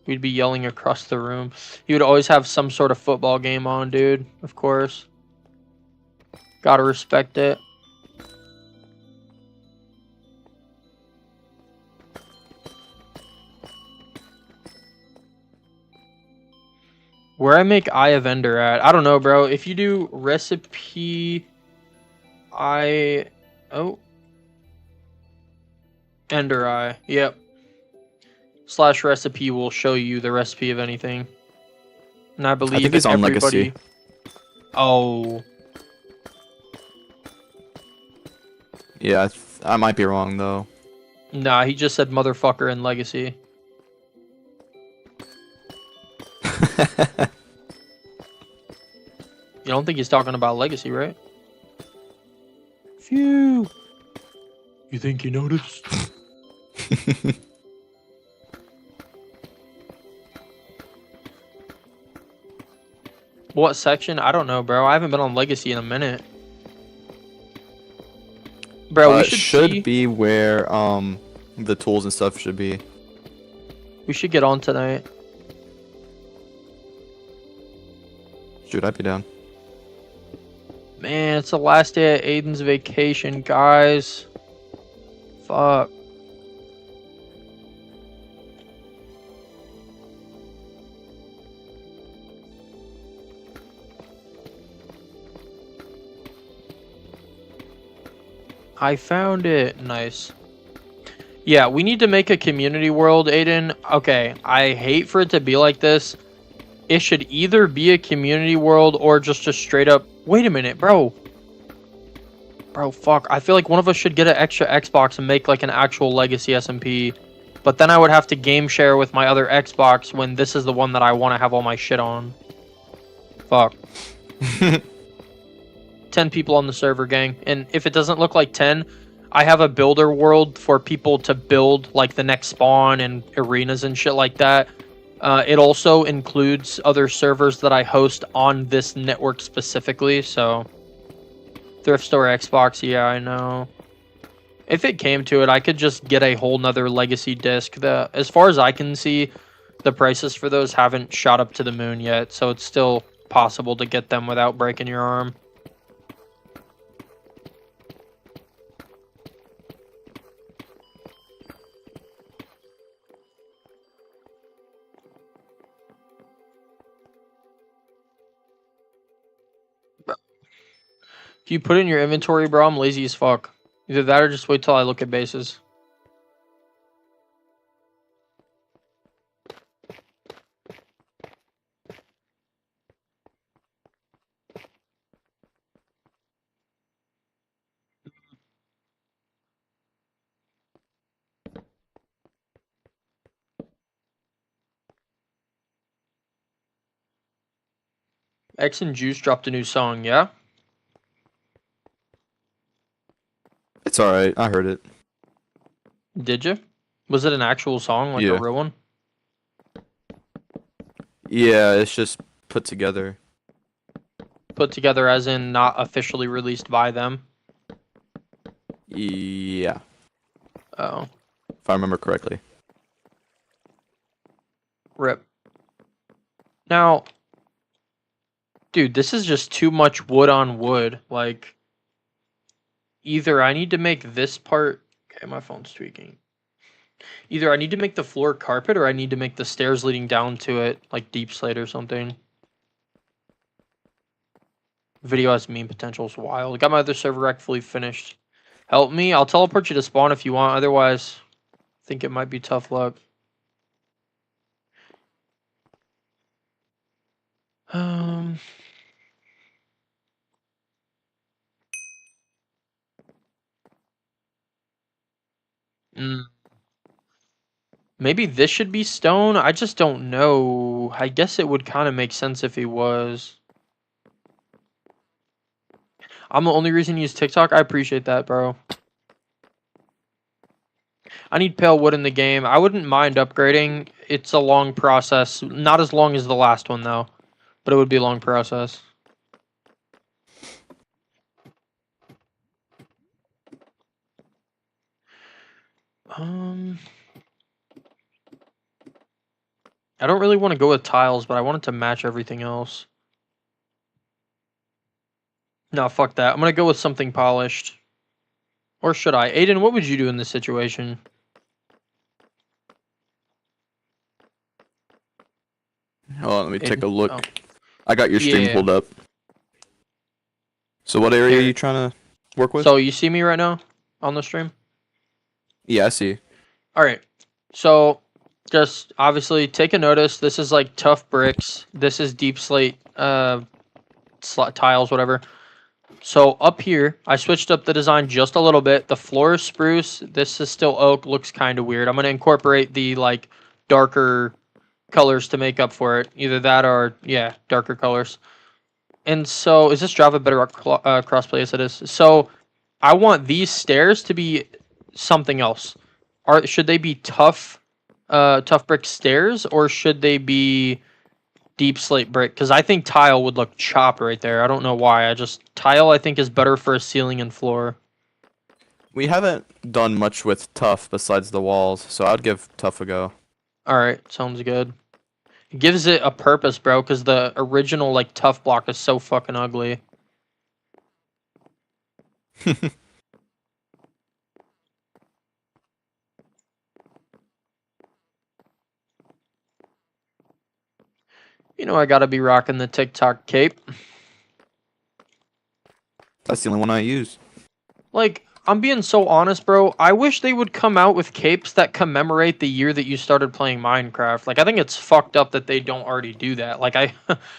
[SPEAKER 1] We'd be yelling across the room. You would always have some sort of football game on, dude. Of course. Gotta respect it. Where I make Eye of Ender at? I don't know, bro. If you do recipe Ender Eye. Yep. / recipe will show you the recipe of anything. And I believe
[SPEAKER 2] I think it's on
[SPEAKER 1] everybody...
[SPEAKER 2] Legacy.
[SPEAKER 1] Oh.
[SPEAKER 2] Yeah, I might be wrong though.
[SPEAKER 1] Nah, he just said motherfucker in Legacy. You don't think he's talking about Legacy, right? Phew. You think you noticed? What section? I don't know, bro. I haven't been on Legacy in a minute. Bro, we
[SPEAKER 2] should be where the tools and stuff should be.
[SPEAKER 1] We should get on tonight.
[SPEAKER 2] Shoot, I'd be down.
[SPEAKER 1] Man, it's the last day of Aiden's vacation, guys. Fuck. I found it. Nice. Yeah, we need to make a community world, Aiden. Okay, I hate for it to be like this. It should either be a community world or just a straight up... Wait a minute, bro. Bro, fuck. I feel like one of us should get an extra Xbox and make like an actual Legacy SMP. But then I would have to game share with my other Xbox when this is the one that I want to have all my shit on. Fuck. 10 people on the server, gang. And if it doesn't look like 10, I have a builder world for people to build like the next spawn and arenas and shit like that. It also includes other servers that I host on this network specifically, so... Thrift Store Xbox, yeah, I know. If it came to it, I could just get a whole nother Legacy disc. As far as I can see, the prices for those haven't shot up to the moon yet, so it's still possible to get them without breaking your arm. If you put it in your inventory, bro, I'm lazy as fuck. Either that or just wait till I look at bases. X and Juice dropped a new song, yeah?
[SPEAKER 2] It's alright, I heard it.
[SPEAKER 1] Did you? Was it an actual song, like
[SPEAKER 2] Yeah.
[SPEAKER 1] a real one?
[SPEAKER 2] Yeah, it's just put together.
[SPEAKER 1] Put together as in not officially released by them?
[SPEAKER 2] Yeah,
[SPEAKER 1] Oh.
[SPEAKER 2] if I remember correctly.
[SPEAKER 1] Rip. Now, dude, this is just too much wood on wood. Like, either I need to make this part. Okay, my phone's tweaking. Either I need to make the floor carpet or I need to make the stairs leading down to it like deep slate or something. Video has meme potential is wild. Got my other server rack fully finished. Help me. I'll teleport you to spawn if you want. Otherwise, I think it might be tough luck. Um. Maybe this should be stone. I just don't know. I guess it would kind of make sense if he was. I'm the only reason you use TikTok. I appreciate that, bro. I need pale wood in the game. I wouldn't mind upgrading. It's a long process. Not as long as the last one, though. But it would be a long process. I don't really want to go with tiles, but I want it to match everything else. No, fuck that. I'm going to go with something polished. Or should I? Aiden, what would you do in this situation?
[SPEAKER 2] Hold on, let me take a
[SPEAKER 1] Aiden?
[SPEAKER 2] look.
[SPEAKER 1] Oh.
[SPEAKER 2] I got your stream
[SPEAKER 1] Yeah.
[SPEAKER 2] pulled up. So what area are
[SPEAKER 1] Here.
[SPEAKER 2] you trying to work with?
[SPEAKER 1] So you see me right now on the stream?
[SPEAKER 2] Yeah, I see.
[SPEAKER 1] All right. So just obviously take a notice. This is like tough bricks. This is deep slate tiles, whatever. So up here, I switched up the design just a little bit. The floor is spruce. This is still oak. Looks kind of weird. I'm going to incorporate the like darker colors to make up for it. Either that or, yeah, darker colors. And so, is this Java better crossplay? Yes, it is. So, I want these stairs to be something else. Should they be tough brick stairs, or should they be deep slate brick? Because I think tile would look chopped right there. I don't know why. Tile I think is better for a ceiling and floor.
[SPEAKER 2] We haven't done much with tough besides the walls, so I'd give tough a go.
[SPEAKER 1] All right, sounds good. It gives it a purpose, bro, because the original like tough block is so fucking ugly. You know I gotta be rocking the TikTok cape.
[SPEAKER 2] That's the only one I use.
[SPEAKER 1] Like, I'm being so honest, bro. I wish they would come out with capes that commemorate the year that you started playing Minecraft. Like, I think it's fucked up that they don't already do that. Like, I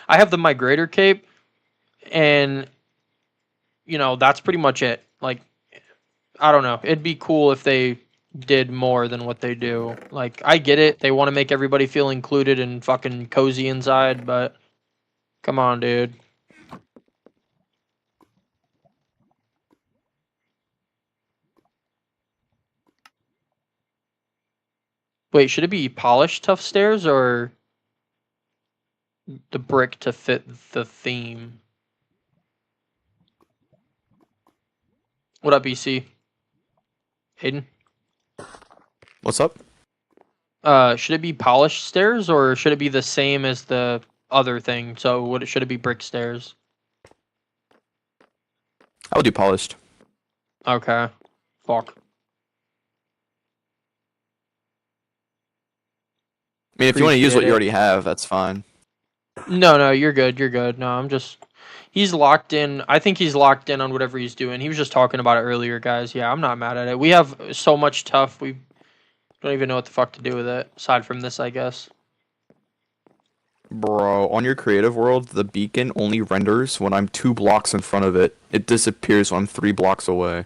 [SPEAKER 1] have the Migrator cape, and, you know, that's pretty much it. Like, I don't know. It'd be cool if they did more than what they do. Like, I get it. They want to make everybody feel included and fucking cozy inside, but come on, dude. Wait, should it be polished tough stairs or the brick to fit the theme? What up, EC? Hayden?
[SPEAKER 2] What's up?
[SPEAKER 1] Should it be polished stairs or should it be the same as the other thing? So should it be brick stairs?
[SPEAKER 2] I would do polished.
[SPEAKER 1] Okay. Fuck.
[SPEAKER 2] I mean, if you want to use what
[SPEAKER 1] Appreciate
[SPEAKER 2] you
[SPEAKER 1] it.
[SPEAKER 2] already have, that's fine.
[SPEAKER 1] No, you're good. You're good. No, he's locked in. I think he's locked in on whatever he's doing. He was just talking about it earlier, guys. Yeah, I'm not mad at it. We have so much tough. We don't even know what the fuck to do with it aside from this, I guess.
[SPEAKER 2] Bro, on your creative world, the beacon only renders when I'm 2 blocks in front of it. It disappears when I'm 3 blocks away.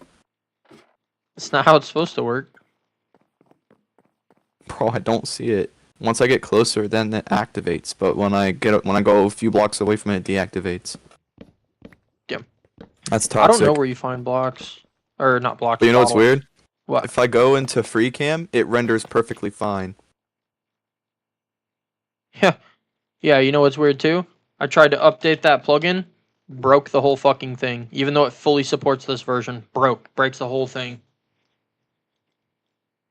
[SPEAKER 1] It's not how it's supposed to work.
[SPEAKER 2] Bro, I don't see it. Once I get closer, then it activates. But when I go a few blocks away from it, it deactivates.
[SPEAKER 1] Yeah.
[SPEAKER 2] That's toxic.
[SPEAKER 1] I don't know where you find blocks. Or not blocks.
[SPEAKER 2] But you know what's
[SPEAKER 1] bottles.
[SPEAKER 2] weird?
[SPEAKER 1] What?
[SPEAKER 2] If I go into free cam, it renders perfectly fine.
[SPEAKER 1] Yeah. Yeah, you know what's weird too? I tried to update that plugin, broke the whole fucking thing. Even though it fully supports this version. Breaks the whole thing.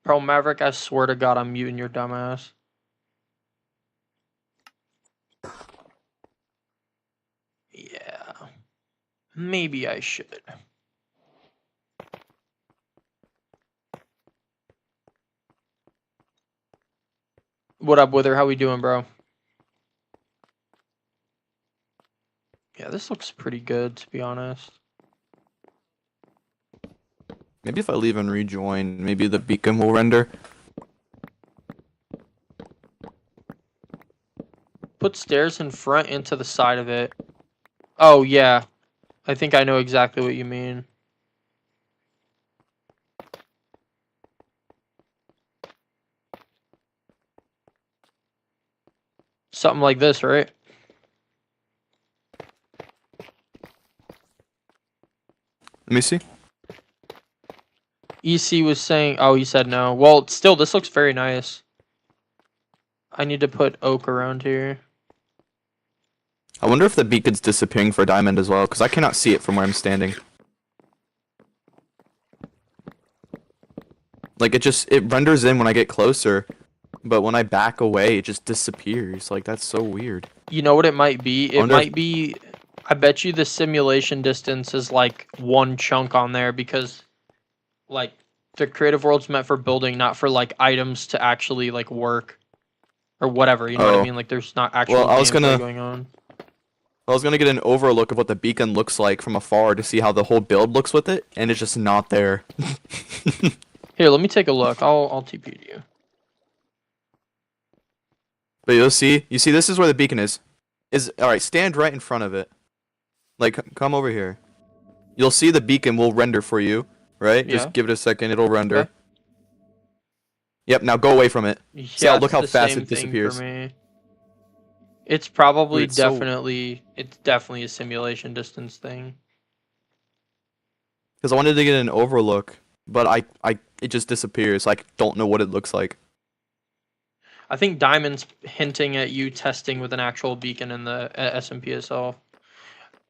[SPEAKER 1] Bro, Maverick, I swear to God I'm muting your dumbass. Maybe I should. What up, Wither? How we doing, bro? Yeah, this looks pretty good, to be honest.
[SPEAKER 2] Maybe if I leave and rejoin, maybe the beacon will render.
[SPEAKER 1] Put stairs in front and to the side of it. Oh, yeah. I think I know exactly what you mean. Something like this, right?
[SPEAKER 2] Let me see.
[SPEAKER 1] EC was saying, oh, he said no. Well, still, this looks very nice. I need to put oak around here.
[SPEAKER 2] I wonder if the beacon's disappearing for diamond as well, because I cannot see it from where I'm standing. Like, it renders in when I get closer, but when I back away, it just disappears. Like, that's so weird.
[SPEAKER 1] You know what it might be? It
[SPEAKER 2] Wonder
[SPEAKER 1] might be... I bet you the simulation distance is like one chunk on there because, like, the creative world's meant for building, not for, like, items to actually, like, work. Or whatever, you know what I mean? Like, there's not actual gameplay going on.
[SPEAKER 2] I was gonna get an overlook of what the beacon looks like from afar to see how the whole build looks with it, and it's just not there.
[SPEAKER 1] Here, let me take a look. I'll TP to you.
[SPEAKER 2] But you see, this is where the beacon is. Alright, stand right in front of it. Like, come over here. You'll see the beacon will render for you, right?
[SPEAKER 1] Yeah.
[SPEAKER 2] Just give it a second, it'll render.
[SPEAKER 1] Okay.
[SPEAKER 2] Yep, now go away from it.
[SPEAKER 1] Yeah,
[SPEAKER 2] look how fast it disappears.
[SPEAKER 1] for me. It's probably
[SPEAKER 2] Dude, it's so-
[SPEAKER 1] it's definitely a simulation distance thing.
[SPEAKER 2] Because I wanted to get an overlook, but it just disappears. I don't know what it looks like.
[SPEAKER 1] I think Diamond's hinting at you testing with an actual beacon in the SMP itself.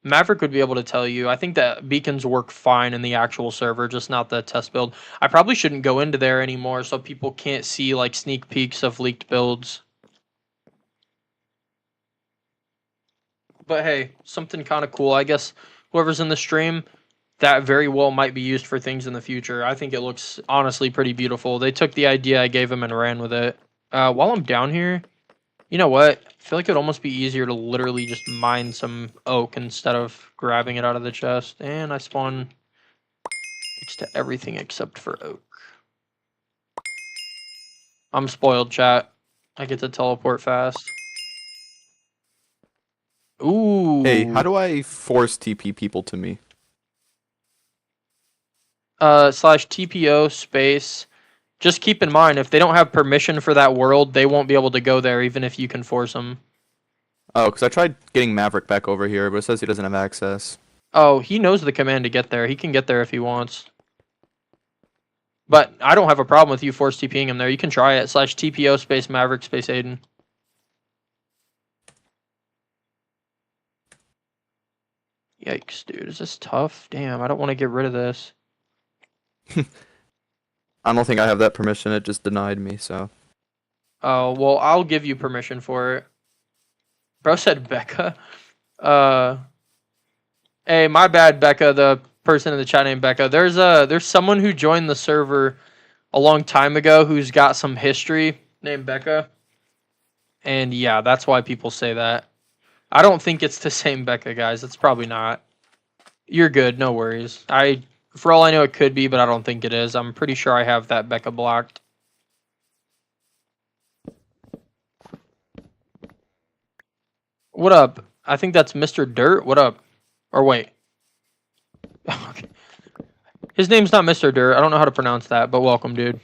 [SPEAKER 1] Maverick would be able to tell you. I think that beacons work fine in the actual server, just not the test build. I probably shouldn't go into there anymore so people can't see like sneak peeks of leaked builds. But hey, something kind of cool. I guess whoever's in the stream, that very well might be used for things in the future. I think it looks honestly pretty beautiful. They took the idea I gave them and ran with it. While I'm down here, you know what? I feel like it'd almost be easier to literally just mine some oak instead of grabbing it out of the chest. And I spawn next to everything except for oak. I'm spoiled, chat. I get to teleport fast. Ooh.
[SPEAKER 2] Hey, how do I force TP people to me?
[SPEAKER 1] /TPO space. Just keep in mind, if they don't have permission for that world, they won't be able to go there, even if you can force them.
[SPEAKER 2] Oh, because I tried getting Maverick back over here, but it says he doesn't have access.
[SPEAKER 1] Oh, he knows the command to get there. He can get there if he wants. But I don't have a problem with you force TPing him there. You can try it. /TPO space Maverick space Aiden. Yikes, dude. Is this tough? Damn, I don't want to get rid of this.
[SPEAKER 2] I don't think I have that permission. It just denied me, so.
[SPEAKER 1] Oh, well, I'll give you permission for it. Bro said Becca. Hey, my bad, Becca, the person in the chat named Becca. There's someone who joined the server a long time ago who's got some history named Becca. And yeah, that's why people say that. I don't think it's the same Becca, guys. It's probably not. You're good, no worries. For all I know, it could be, but I don't think it is. I'm pretty sure I have that Becca blocked. What up? I think that's Mr. Dirt. What up? Or wait. Okay. His name's not Mr. Dirt. I don't know how to pronounce that, but welcome, dude.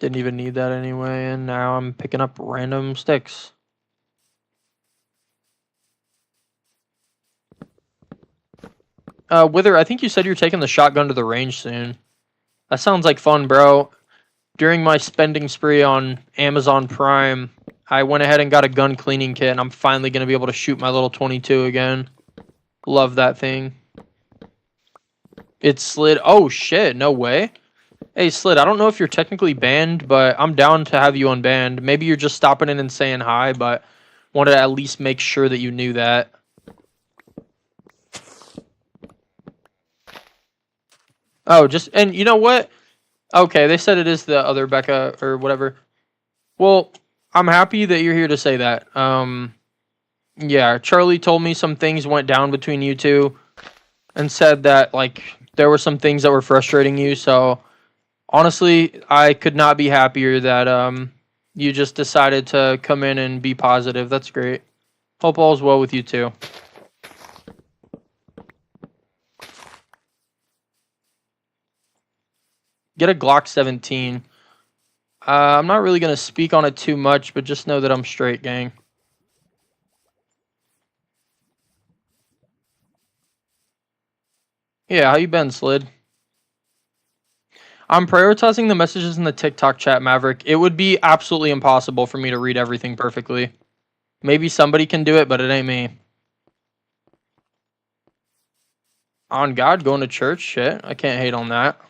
[SPEAKER 1] Didn't even need that anyway, and now I'm picking up random sticks. Wither, I think you said you're taking the shotgun to the range soon. That sounds like fun, bro. During my spending spree on Amazon Prime, I went ahead and got a gun cleaning kit, and I'm finally going to be able to shoot my little 22 again. Love that thing. It slid. Oh, shit. No way. Hey, Slid, I don't know if you're technically banned, but I'm down to have you unbanned. Maybe you're just stopping in and saying hi, but wanted to at least make sure that you knew that. Oh, just and you know what? Okay, they said it is the other Becca or whatever. Well, I'm happy that you're here to say that. Yeah, Charlie told me some things went down between you two and said that like there were some things that were frustrating you. So honestly, I could not be happier that you just decided to come in and be positive. That's great. Hope all's well with you too. Get a Glock 17. I'm not really gonna speak on it too much, but just know that I'm straight, gang. Yeah, how you been, Slid? I'm prioritizing the messages in the TikTok chat, Maverick. It would be absolutely impossible for me to read everything perfectly. Maybe somebody can do it, but it ain't me. On God, going to church? Shit, I can't hate on that.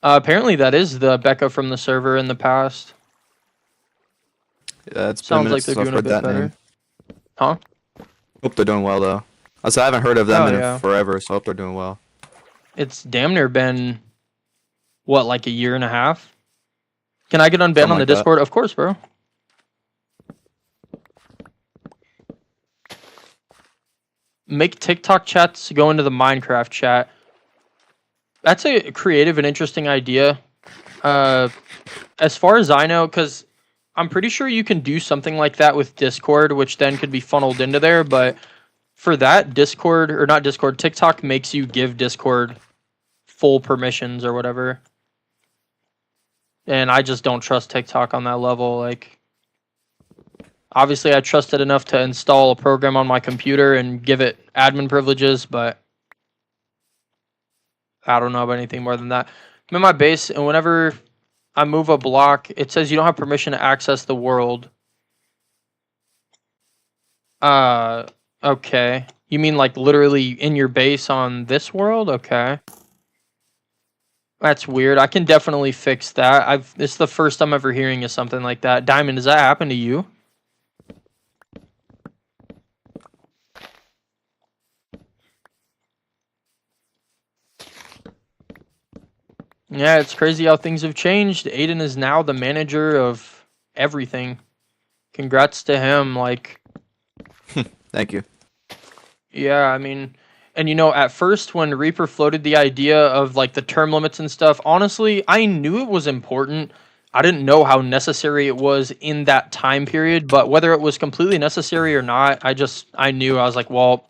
[SPEAKER 1] Apparently, that is the Becca from the server in the past.
[SPEAKER 2] Yeah, it's been a
[SPEAKER 1] Sounds
[SPEAKER 2] minute
[SPEAKER 1] like they're
[SPEAKER 2] since I've
[SPEAKER 1] doing a
[SPEAKER 2] heard
[SPEAKER 1] bit
[SPEAKER 2] that
[SPEAKER 1] better.
[SPEAKER 2] name.
[SPEAKER 1] Huh?
[SPEAKER 2] Hope they're doing well though. I haven't heard of them
[SPEAKER 1] Oh,
[SPEAKER 2] in
[SPEAKER 1] yeah.
[SPEAKER 2] forever, so I hope they're doing well.
[SPEAKER 1] It's damn near been, what, like a year and a half? Can I get unbanned
[SPEAKER 2] Something
[SPEAKER 1] on the
[SPEAKER 2] like that.
[SPEAKER 1] Discord? Of course, bro. Make TikTok chats go into the Minecraft chat. That's a creative and interesting idea. As far as I know, because I'm pretty sure you can do something like that with Discord, which then could be funneled into there. But for that, Discord, or not Discord, TikTok makes you give Discord full permissions or whatever. And I just don't trust TikTok on that level. Like, obviously, I trust it enough to install a program on my computer and give it admin privileges, but I don't know about anything more than that. I'm in my base, and whenever I move a block, it says you don't have permission to access the world. Okay. You mean like literally in your base on this world? Okay. That's weird. I can definitely fix that. This is the first time ever hearing of something like that. Diamond, does that happen to you? Yeah, it's crazy how things have changed. Aiden is now the manager of everything. Congrats to him. Like,
[SPEAKER 2] Thank you.
[SPEAKER 1] yeah, I mean, and you know, at first when Reaper floated the idea of like the term limits and stuff, honestly, I knew it was important. I didn't know how necessary it was in that time period, but whether it was completely necessary or not, I knew. I was like, well,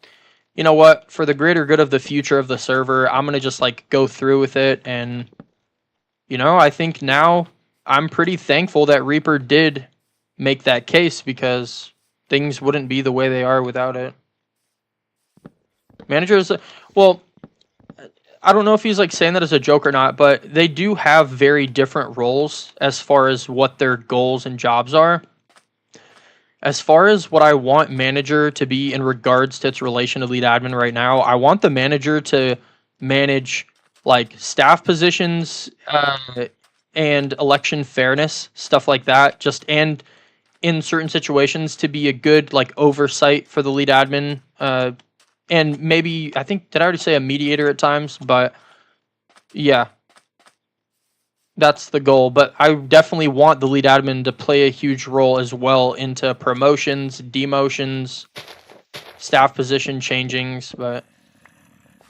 [SPEAKER 1] you know what? For the greater good of the future of the server, I'm gonna just like go through with it. And you know, I think now I'm pretty thankful that Reaper did make that case because things wouldn't be the way they are without it. Managers, well, I don't know if he's like saying that as a joke or not, but they do have very different roles as far as what their goals and jobs are. As far as what I want manager to be in regards to its relation to lead admin right now, I want the manager to manage like staff positions and election fairness, stuff like that. Just and in certain situations to be a good like oversight for the lead admin. And maybe I think did I already say a mediator at times, but yeah, that's the goal. But I definitely want the lead admin to play a huge role as well into promotions, demotions, staff position changings. But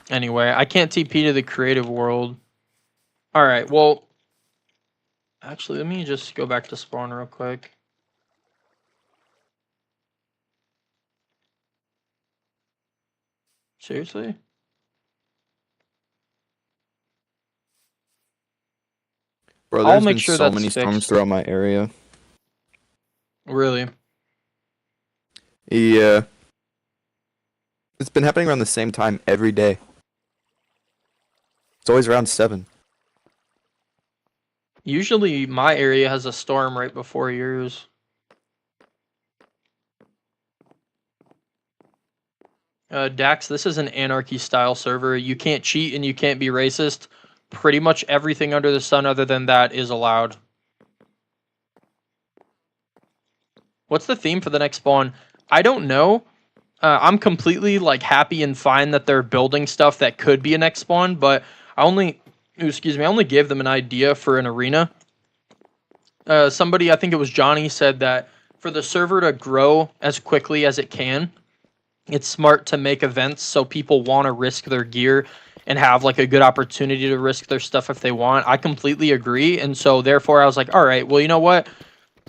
[SPEAKER 1] anyway, I can't TP to the creative world. All right, well, actually, let me just go back to spawn real quick. Seriously?
[SPEAKER 2] Bro,
[SPEAKER 1] I'll
[SPEAKER 2] there's
[SPEAKER 1] make
[SPEAKER 2] been
[SPEAKER 1] sure
[SPEAKER 2] so
[SPEAKER 1] that's
[SPEAKER 2] many storms
[SPEAKER 1] fixed.
[SPEAKER 2] throughout my area.
[SPEAKER 1] Really?
[SPEAKER 2] Yeah. It's been happening around the same time every day. It's always around 7.
[SPEAKER 1] Usually my area has a storm right before yours. Dax, this is an anarchy style server. You can't cheat and you can't be racist. Pretty much everything under the sun other than that is allowed. What's the theme for the next spawn? I don't know. I'm completely like happy and fine that they're building stuff that could be a next spawn, but I only, excuse me, I only gave them an idea for an arena. Somebody, I think it was Johnny, said that for the server to grow as quickly as it can, it's smart to make events so people want to risk their gear and have like a good opportunity to risk their stuff if they want. I completely agree, and so therefore I was like, all right, well, you know what?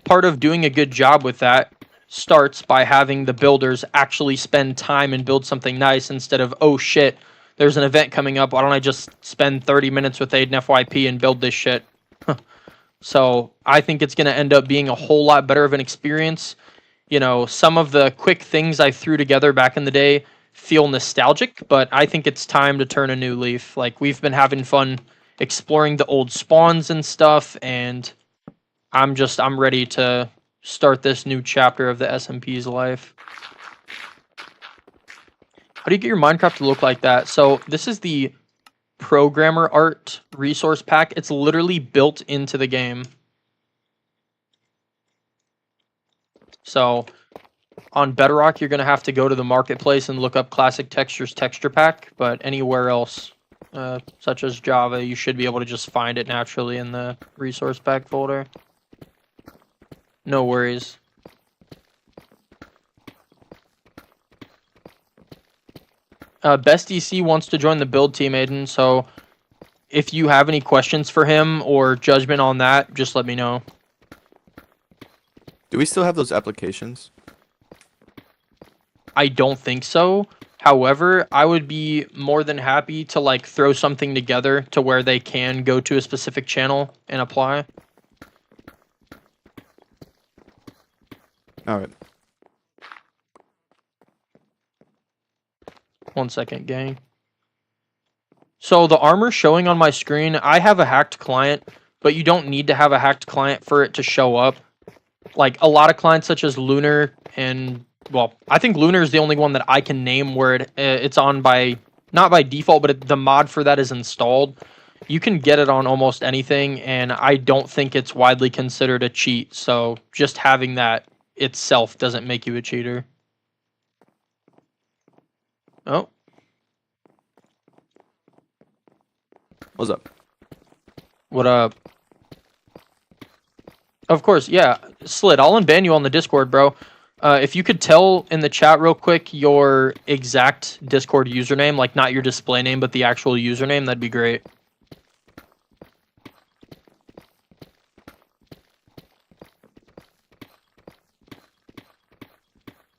[SPEAKER 1] Part of doing a good job with that starts by having the builders actually spend time and build something nice instead of, oh shit, there's an event coming up. Why don't I just spend 30 minutes with Aiden FYP and build this shit? So I think it's going to end up being a whole lot better of an experience. You know, some of the quick things I threw together back in the day feel nostalgic, but I think it's time to turn a new leaf. Like, we've been having fun exploring the old spawns and stuff, and I'm ready to start this new chapter of the SMP's life. How do you get your Minecraft to look like that? So this is the programmer art resource pack. It's literally built into the game. So on Bedrock, you're going to have to go to the marketplace and look up Classic Textures texture pack, but anywhere else, such as Java, you should be able to just find it naturally in the resource pack folder. No worries. Best DC wants to join the build team, Aiden, so if you have any questions for him or judgment on that, just let me know.
[SPEAKER 2] Do we still have those applications?
[SPEAKER 1] I don't think so. However, I would be more than happy to like throw something together to where they can go to a specific channel and apply.
[SPEAKER 2] All right.
[SPEAKER 1] 1 second, gang. So the armor showing on my screen, I have a hacked client, but you don't need to have a hacked client for it to show up. Like a lot of clients such as Lunar and, well, I think Lunar is the only one that I can name where it's on by, not by default, but the mod for that is installed. You can get it on almost anything, and I don't think it's widely considered a cheat. So just having that itself doesn't make you a cheater. Oh.
[SPEAKER 2] What's up?
[SPEAKER 1] What up? Of course, yeah. Slid, I'll unban you on the Discord, bro. If you could tell in the chat real quick your exact Discord username, like not your display name, but the actual username, that'd be great.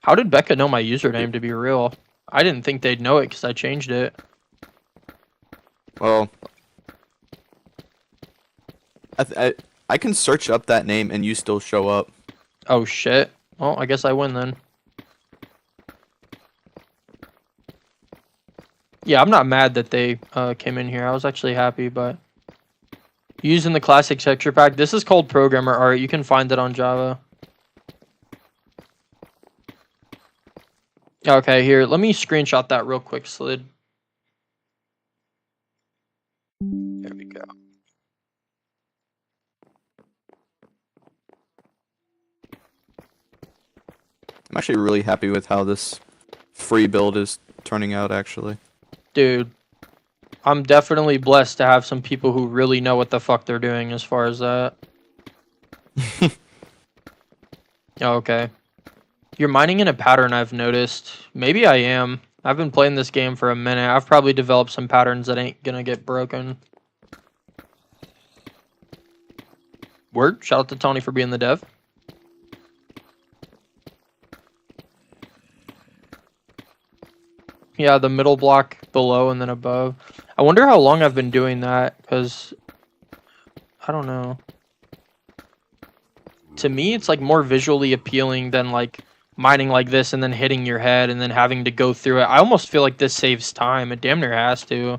[SPEAKER 1] How did Becca know my username, to be real? I didn't think they'd know it because I changed it.
[SPEAKER 2] Well, I can search up that name and you still show up.
[SPEAKER 1] Oh, shit. Well, I guess I win then. Yeah, I'm not mad that they came in here. I was actually happy, but... Using the classic texture pack. This is called programmer art. You can find it on Java. Okay, here. Let me screenshot that real quick, Slid. There we go.
[SPEAKER 2] I'm actually really happy with how this free build is turning out, actually.
[SPEAKER 1] Dude, I'm definitely blessed to have some people who really know what the fuck they're doing as far as that. Okay. You're mining in a pattern, I've noticed. Maybe I am. I've been playing this game for a minute. I've probably developed some patterns that ain't gonna get broken. Word. Shout out to Tony for being the dev. Yeah, the middle block below and then above. I wonder how long I've been doing that, because I don't know. To me, it's like more visually appealing than like mining like this and then hitting your head and then having to go through it. I almost feel like this saves time. It damn near has to.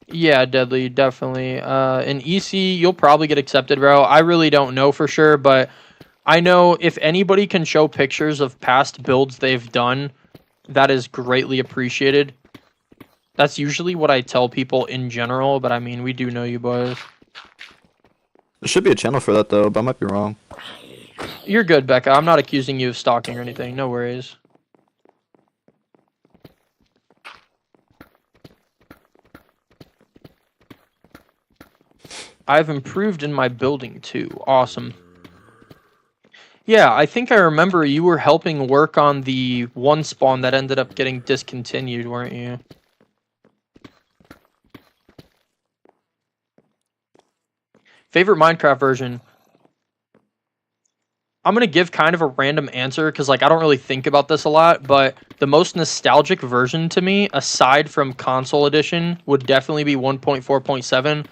[SPEAKER 1] Yeah, Deadly, definitely. In EC, you'll probably get accepted, bro. I really don't know for sure, but I know if anybody can show pictures of past builds they've done, that is greatly appreciated. That's usually what I tell people in general, but I mean, we do know you boys.
[SPEAKER 2] There should be a channel for that though, but I might be wrong.
[SPEAKER 1] You're good, Becca. I'm not accusing you of stalking or anything. No worries. I've improved in my building too. Awesome. Yeah, I think I remember you were helping work on the one spawn that ended up getting discontinued, weren't you? Favorite Minecraft version? I'm gonna give kind of a random answer because like I don't really think about this a lot, but the most nostalgic version to me, aside from console edition, would definitely be 1.4.7.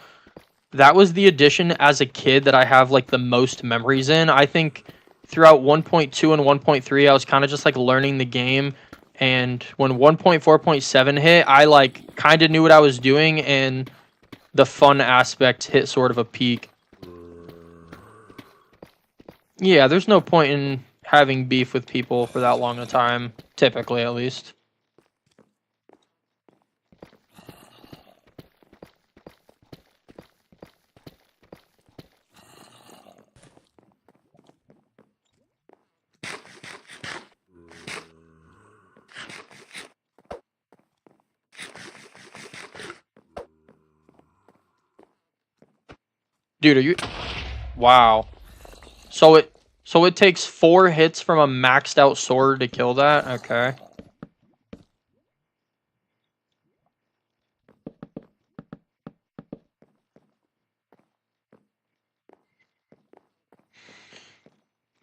[SPEAKER 1] That was the edition as a kid that I have like the most memories in. I think throughout 1.2 and 1.3, I was kind of just like learning the game, and when 1.4.7 hit, I like kind of knew what I was doing, and the fun aspect hit sort of a peak. Yeah, there's no point in having beef with people for that long a time, typically at least. Dude, are you... Wow. So it takes 4 hits from a maxed out sword to kill that? Okay.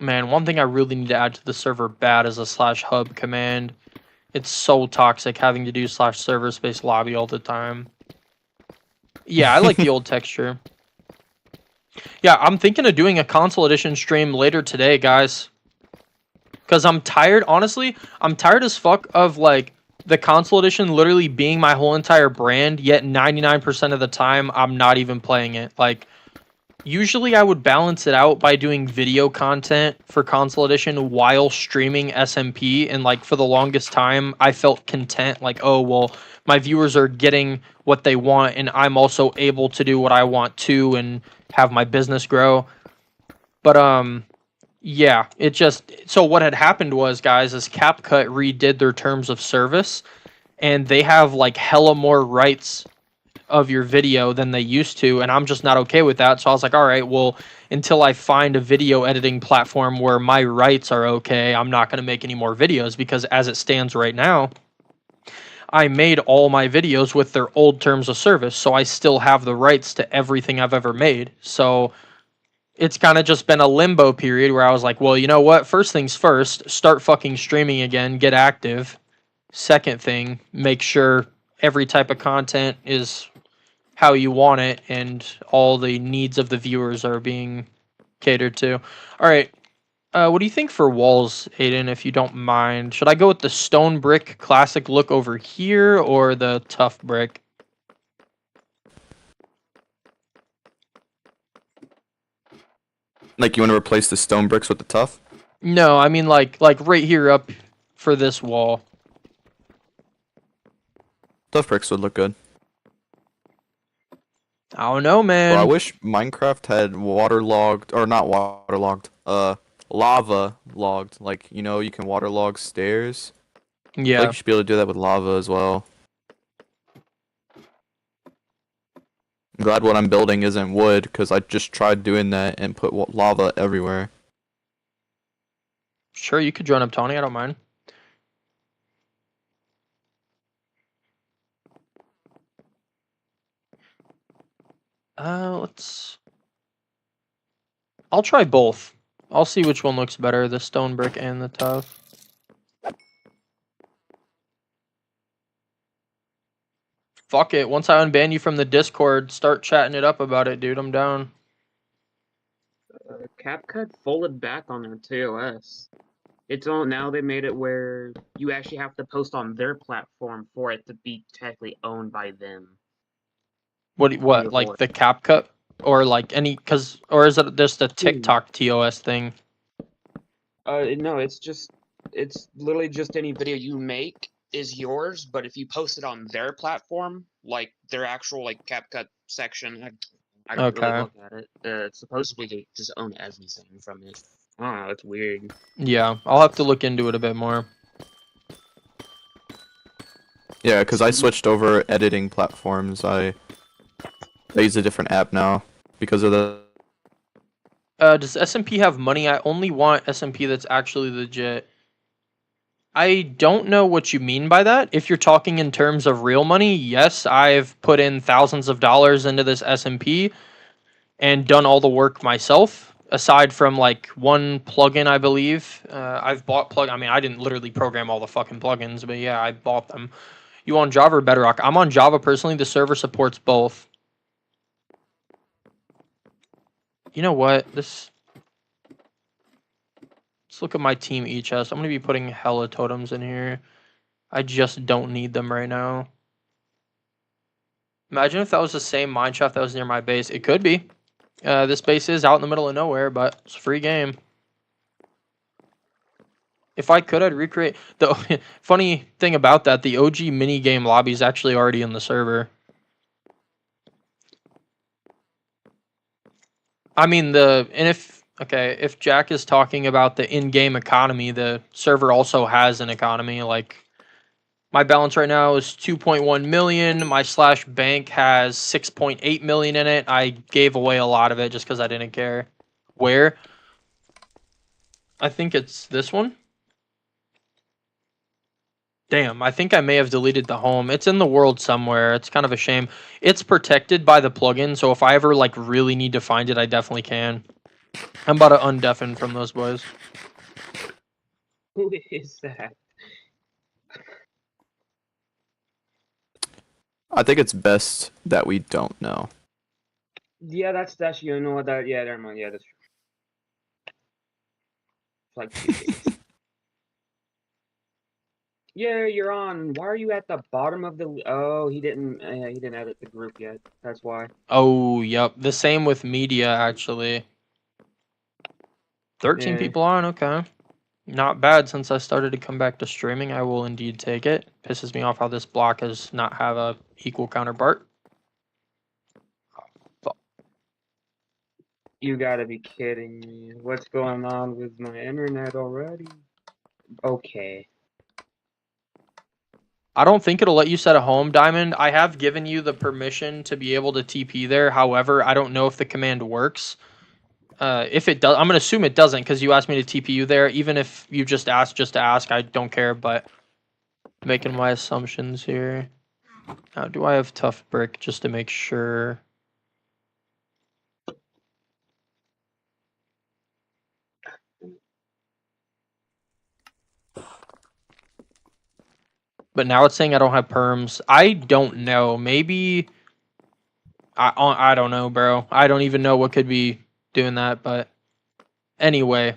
[SPEAKER 1] Man, one thing I really need to add to the server bad is a /hub command. It's so toxic having to do /server space lobby all the time. Yeah, I like the old texture. Yeah, I'm thinking of doing a console edition stream later today, guys. Because I'm tired, honestly, I'm tired as fuck of, like, the console edition literally being my whole entire brand, yet 99% of the time, I'm not even playing it. Like, usually I would balance it out by doing video content for console edition while streaming SMP, and, like, for the longest time, I felt content, like, oh, well, my viewers are getting what they want, and I'm also able to do what I want to and have my business grow. But, yeah, it just so what had happened was, guys, is CapCut redid their terms of service, and they have like hella more rights of your video than they used to, and I'm just not okay with that. So I was like, all right, well, until I find a video editing platform where my rights are okay, I'm not going to make any more videos, because as it stands right now, I made all my videos with their old terms of service, so I still have the rights to everything I've ever made. So it's kind of just been a limbo period where I was like, well, you know what? First things first, start fucking streaming again, get active. Second thing, make sure every type of content is how you want it and all the needs of the viewers are being catered to. All right. What do you think for walls, Aiden, if you don't mind? Should I go with the stone brick classic look over here or the tough brick?
[SPEAKER 2] Like you want to replace the stone bricks with the tough?
[SPEAKER 1] No, I mean like right here up for this wall.
[SPEAKER 2] Tough bricks would look good.
[SPEAKER 1] I don't know,
[SPEAKER 2] Well, I
[SPEAKER 1] man.
[SPEAKER 2] wish Minecraft had waterlogged, or not waterlogged, lava logged. Like, you know, you can waterlog stairs. I feel like
[SPEAKER 1] Yeah.
[SPEAKER 2] you should be able to do that with lava as well. I'm glad what I'm building isn't wood, because I just tried doing that and put lava everywhere.
[SPEAKER 1] Sure, you could join up, Tony. I don't mind. Let's. I'll try both. I'll see which one looks better, the stone brick and the tough. Fuck it. Once I unban you from the Discord, start chatting it up about it, dude. I'm down.
[SPEAKER 3] CapCut folded back on their TOS. It's all now they made it where you actually have to post on their platform for it to be technically owned by them.
[SPEAKER 1] What? Like the CapCut or like any? Cause or is it just a TikTok TOS thing?
[SPEAKER 3] No, it's literally just any video you make is yours, but if you post it on their platform, like their actual like CapCut section, I didn't really
[SPEAKER 1] Okay.
[SPEAKER 3] look at it. Supposedly they just own everything from it. I don't know, it's weird.
[SPEAKER 1] Yeah, I'll have to look into it a bit more.
[SPEAKER 2] Yeah, because I switched over editing platforms. I use a different app now because of the.
[SPEAKER 1] Does SMP have money? I only want SMP that's actually legit. I don't know what you mean by that. If you're talking in terms of real money, yes, I've put in thousands of dollars into this SMP and done all the work myself. Aside from like one plugin, I believe. I've bought I mean, I didn't literally program all the fucking plugins, but yeah, I bought them. You on Java or Bedrock? I'm on Java personally. The server supports both. You know what? Let's look at my team chest. I'm gonna be putting hella totems in here. I just don't need them right now. Imagine if that was the same mineshaft that was near my base. It could be. This base is out in the middle of nowhere, but it's a free game. If I could, I'd recreate. The funny thing about that, the OG minigame lobby is actually already in the server. I mean, if Jack is talking about the in-game economy, the server also has an economy. Like, my balance right now is 2.1 million. My slash bank has 6.8 million in it. I gave away a lot of it just because I didn't care. Where? I think it's this one. Damn, I think I may have deleted the home. It's in the world somewhere. It's kind of a shame. It's protected by the plugin, so if I ever like really need to find it, I definitely can. I'm about to undeafen from those boys.
[SPEAKER 3] Who is that?
[SPEAKER 2] I think it's best that we don't know.
[SPEAKER 3] Yeah, that's you know what that. Yeah, never mind. Yeah, that's true. It's like 2 days. Yeah, you're on. Why are you at the bottom of the? Oh, he didn't edit the group yet. That's why.
[SPEAKER 1] Oh, yep. The same with media, actually. 13
[SPEAKER 3] Yeah.
[SPEAKER 1] people on, okay. Not bad since I started to come back to streaming. I will indeed take it. Pisses me off how this block does not have a equal counterpart.
[SPEAKER 3] You gotta be kidding me. What's going on with my internet already? Okay.
[SPEAKER 1] I don't think it'll let you set a home, Diamond. I have given you the permission to be able to TP there. However, I don't know if the command works. If it does, I'm going to assume it doesn't because you asked me to TP you there. Even if you just asked just to ask, I don't care, but making my assumptions here. Now, do I have tough brick just to make sure? But now it's saying I don't have perms. I don't know. Maybe I don't know, bro. I don't even know what could be doing that. But anyway,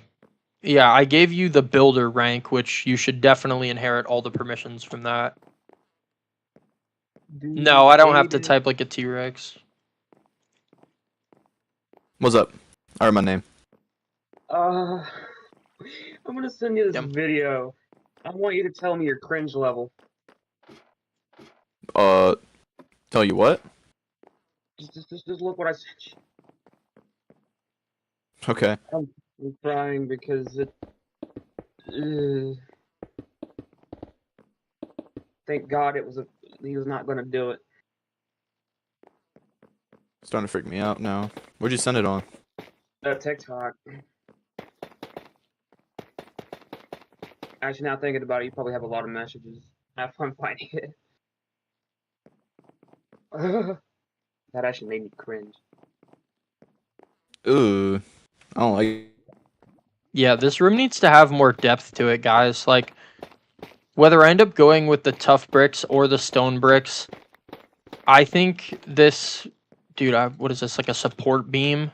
[SPEAKER 1] yeah, I gave you the builder rank, which you should definitely inherit all the permissions from that. No, I don't have to type like a T-Rex.
[SPEAKER 2] What's up? Or my name.
[SPEAKER 3] I'm gonna send you this
[SPEAKER 1] Yep.
[SPEAKER 3] video. I want you to tell me your cringe level.
[SPEAKER 2] Tell you what?
[SPEAKER 3] Just look what I sent you.
[SPEAKER 2] Okay.
[SPEAKER 3] I'm crying because it. Thank God he was not gonna do it.
[SPEAKER 2] It's starting to freak me out now. Where'd you send it on?
[SPEAKER 3] TikTok. Actually, now thinking about it, you probably have a lot of messages. Have fun finding it. That actually made me cringe.
[SPEAKER 2] Ooh. I don't like.
[SPEAKER 1] Yeah, this room needs to have more depth to it, guys. Like, whether I end up going with the tough bricks or the stone bricks, I think this, dude, what is this, like a support beam?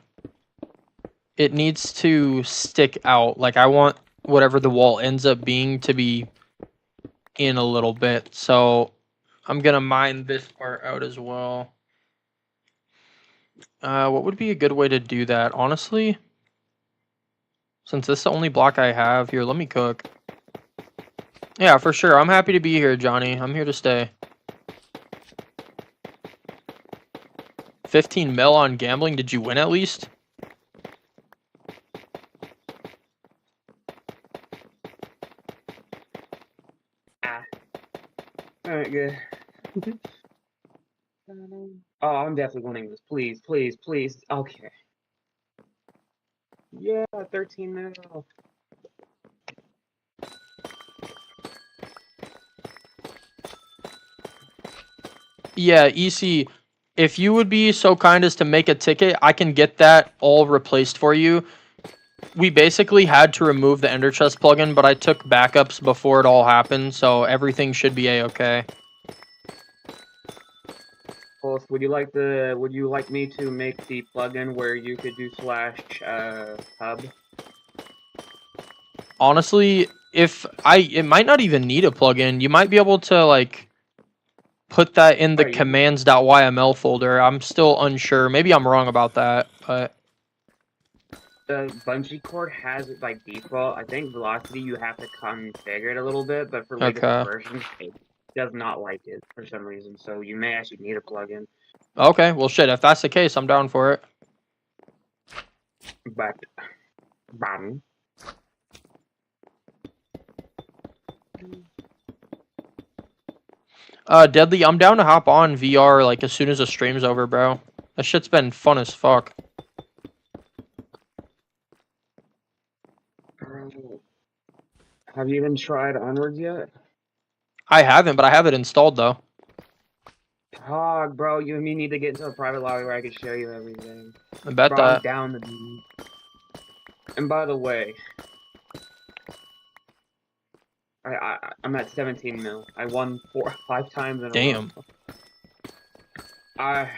[SPEAKER 1] It needs to stick out. Like, I want whatever the wall ends up being to be in a little bit. So I'm going to mine this part out as well. What would be a good way to do that? Honestly, since this is the only block I have here, let me cook. Yeah, for sure. I'm happy to be here, Johnny. I'm here to stay. 15 mil on gambling. Did you win at least?
[SPEAKER 3] Alright, good. Oh, I'm definitely winning this. Please, please, please. Okay. Yeah, 13 mil.
[SPEAKER 1] Yeah, EC, if you would be so kind as to make a ticket, I can get that all replaced for you. We basically had to remove the Ender Chest plugin, but I took backups before it all happened, so everything should be a-okay.
[SPEAKER 3] Pulse, would you like me to make the plugin where you could do /hub?
[SPEAKER 1] Honestly, it might not even need a plugin. You might be able to like put that in the
[SPEAKER 3] Alright,
[SPEAKER 1] commands.yml folder. I'm still unsure. Maybe I'm wrong about that, but
[SPEAKER 3] the bungee cord has it by default. I think velocity you have to configure it a little bit, but for latest
[SPEAKER 1] okay.
[SPEAKER 3] versions, it does not like it for some reason. So you may actually need a plugin.
[SPEAKER 1] Okay, well shit, if that's the case, I'm down for it.
[SPEAKER 3] But bottom.
[SPEAKER 1] Deadly, I'm down to hop on VR like as soon as the stream's over, bro. That shit's been fun as fuck.
[SPEAKER 3] Have you even tried Onwards yet?
[SPEAKER 1] I haven't, but I have it installed though.
[SPEAKER 3] Dog, bro, you and me need to get into a private lobby where I can show you everything.
[SPEAKER 1] I bet
[SPEAKER 3] Bro, I'm
[SPEAKER 1] that.
[SPEAKER 3] down to be. And by the way, I'm at 17 mil. I won 5 times in a row.
[SPEAKER 1] Damn.
[SPEAKER 3] I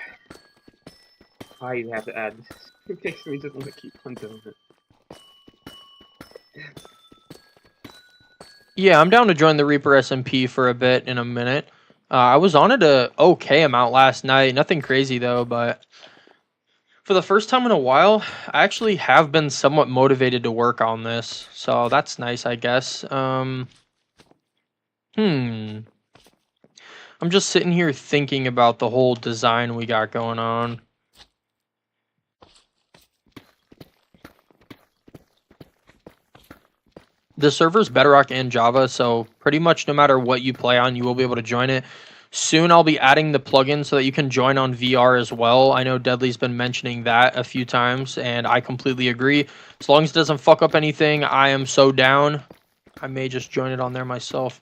[SPEAKER 3] have to add this. It makes me just want to keep on doing it.
[SPEAKER 1] Yeah, I'm down to join the Reaper SMP for a bit in a minute. I was on it a okay amount last night. Nothing crazy though, but for the first time in a while, I actually have been somewhat motivated to work on this. So that's nice, I guess. I'm just sitting here thinking about the whole design we got going on. The server's Bedrock and Java, so pretty much no matter what you play on, you will be able to join it. Soon I'll be adding the plugin so that you can join on VR as well. I know Deadly's been mentioning that a few times, and I completely agree. As long as it doesn't fuck up anything, I am so down. I may just join it on there myself.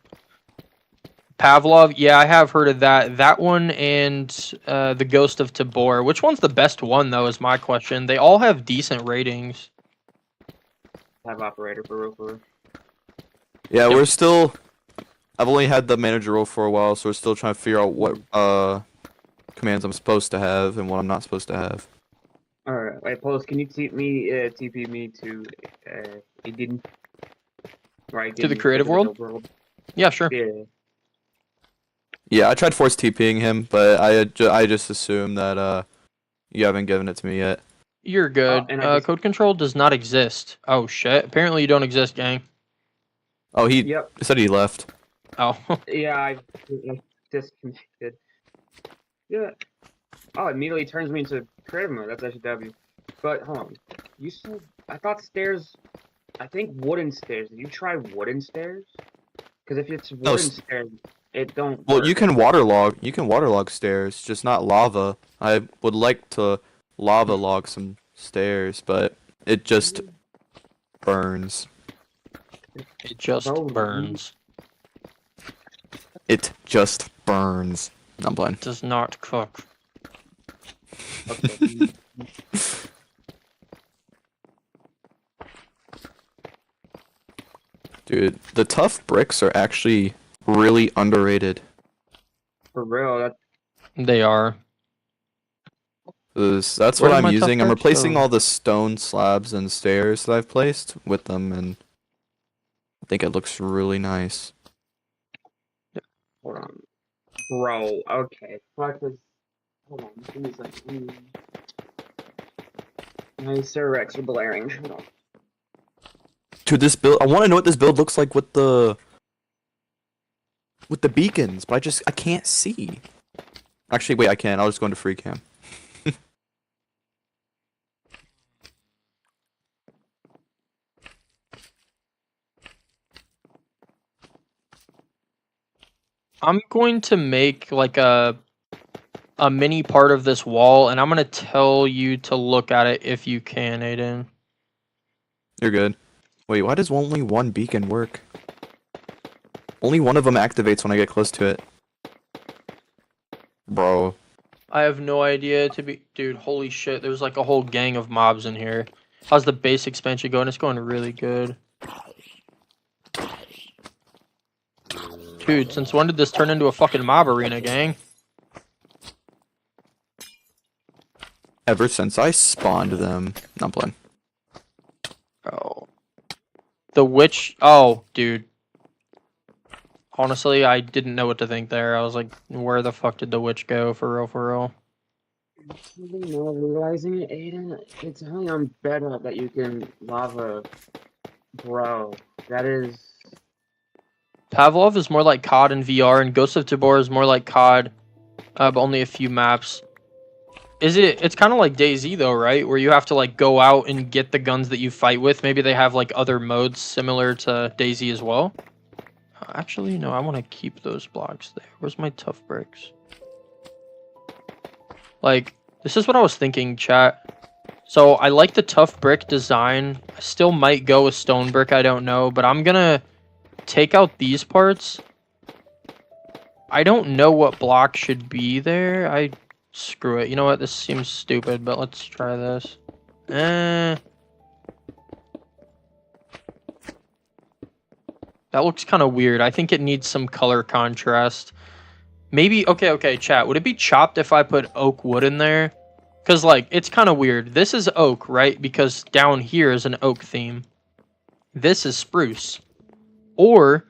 [SPEAKER 1] Pavlov, yeah, I have heard of that. That one and the Ghost of Tabor. Which one's the best one, though, is my question. They all have decent ratings.
[SPEAKER 3] Have operator for real.
[SPEAKER 2] Yeah,
[SPEAKER 1] Yep.
[SPEAKER 2] we're still. I've only had the manager role for a while, so we're still trying to figure out what commands I'm supposed to have and what I'm not supposed to have.
[SPEAKER 3] Alright, wait, Post, can you TP me to Eden? Right,
[SPEAKER 1] To the creative world? Yeah, sure.
[SPEAKER 3] Yeah.
[SPEAKER 2] Yeah, I tried force TPing him, but I just assumed that you haven't given it to me yet.
[SPEAKER 1] You're good.
[SPEAKER 3] and I just-
[SPEAKER 1] Code control does not exist. Oh, shit. Apparently you don't exist, gang.
[SPEAKER 2] Oh, he
[SPEAKER 3] Yep.
[SPEAKER 2] said he left.
[SPEAKER 1] Oh.
[SPEAKER 3] Yeah, I disconnected. Yeah. Oh, it immediately turns me into creative mode. That's actually W. But hold on. You said I thought stairs. I think wooden stairs. Did you try wooden stairs? Because if it's wooden stairs, it don't.
[SPEAKER 2] Well,
[SPEAKER 3] work.
[SPEAKER 2] you can waterlog. You can waterlog stairs, just not lava. I would like to lava log some stairs, but it just burns.
[SPEAKER 1] It just burns.
[SPEAKER 2] It just burns. No, I'm playing.
[SPEAKER 1] Does not cook.
[SPEAKER 3] Okay.
[SPEAKER 2] Dude, the tough bricks are actually really underrated.
[SPEAKER 3] For real, that
[SPEAKER 1] They are.
[SPEAKER 2] 'Cause that's
[SPEAKER 1] Where
[SPEAKER 2] what
[SPEAKER 1] are
[SPEAKER 2] I'm
[SPEAKER 1] my tough
[SPEAKER 2] using. I'm
[SPEAKER 1] bricks?
[SPEAKER 2] replacing
[SPEAKER 1] Oh.
[SPEAKER 2] all the stone slabs and stairs that I've placed with them, and I think it looks really nice.
[SPEAKER 3] hold on, bro. Okay, fuck this. Hold on, give me a second. My Sir Rex are blaring. Hold on.
[SPEAKER 2] Dude, this build. I want to know what this build looks like with the beacons, but I can't see. Actually, wait, I can. I'll just go into free cam.
[SPEAKER 1] I'm going to make like a mini part of this wall, and I'm gonna tell you to look at it if you can, Aiden.
[SPEAKER 2] You're good. Wait, why does only one beacon work? Only one of them activates when I get close to it. Bro.
[SPEAKER 1] I have no idea dude, holy shit, there's like a whole gang of mobs in here. How's the base expansion going? It's going really good. Dude, since when did this turn into a fucking mob arena, gang?
[SPEAKER 2] Ever since I spawned them. No, I'm playing.
[SPEAKER 1] Oh. The witch, oh, dude. Honestly, I didn't know what to think there. I was like, where the fuck did the witch go, for real, for real?
[SPEAKER 3] Now realizing it, Aiden, it's only on Bedrock that you can lava. Bro, that is.
[SPEAKER 1] Pavlov is more like COD in VR, and Ghost of Tabor is more like COD, but only a few maps. It's kind of like DayZ though, right? Where you have to like go out and get the guns that you fight with. Maybe they have like other modes similar to DayZ as well. Actually, no, I want to keep those blocks there. Where's my tough bricks? Like, this is what I was thinking, chat. So I like the tough brick design. I still might go with stone brick, I don't know, but I'm gonna take out these parts. I don't know what block should be there. Screw it. You know what? This seems stupid, but let's try this. That looks kind of weird. I think it needs some color contrast. Maybe, okay, chat. Would it be chopped if I put oak wood in there? Because, like, it's kind of weird. This is oak, right? Because down here is an oak theme. This is spruce. Or,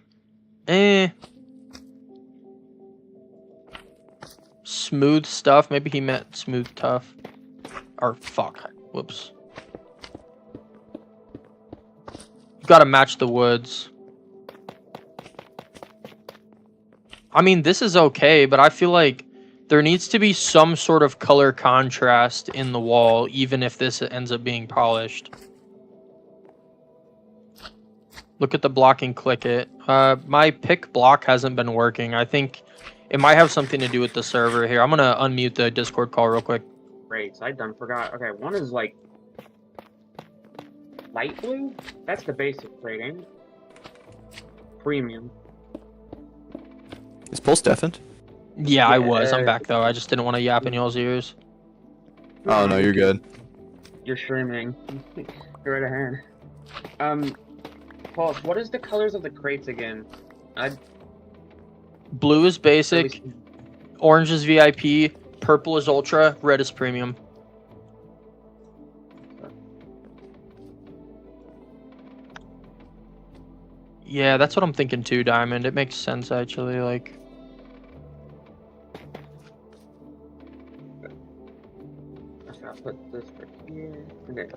[SPEAKER 1] smooth stuff. Maybe he meant smooth tough. Or, fuck. Whoops. You gotta match the woods. I mean, this is okay, but I feel like there needs to be some sort of color contrast in the wall, even if this ends up being polished. Look at the block and click it. My pick block hasn't been working. I think it might have something to do with the server here. I'm gonna unmute the Discord call real quick.
[SPEAKER 3] Great, I done forgot. Okay, one is like light blue? That's the basic rating. Premium.
[SPEAKER 2] Is Pulse deafened?
[SPEAKER 1] Yeah, I was. I'm back though. I just didn't want to yap in y'all's ears.
[SPEAKER 2] Oh no, you're good.
[SPEAKER 3] You're streaming. Go right ahead. Pulse, what is the colors of the crates again?
[SPEAKER 1] Blue is basic, orange is VIP, purple is ultra, red is premium. Yeah, that's what I'm thinking too, Diamond. It makes sense actually, like.
[SPEAKER 3] I'll put this right here. Okay.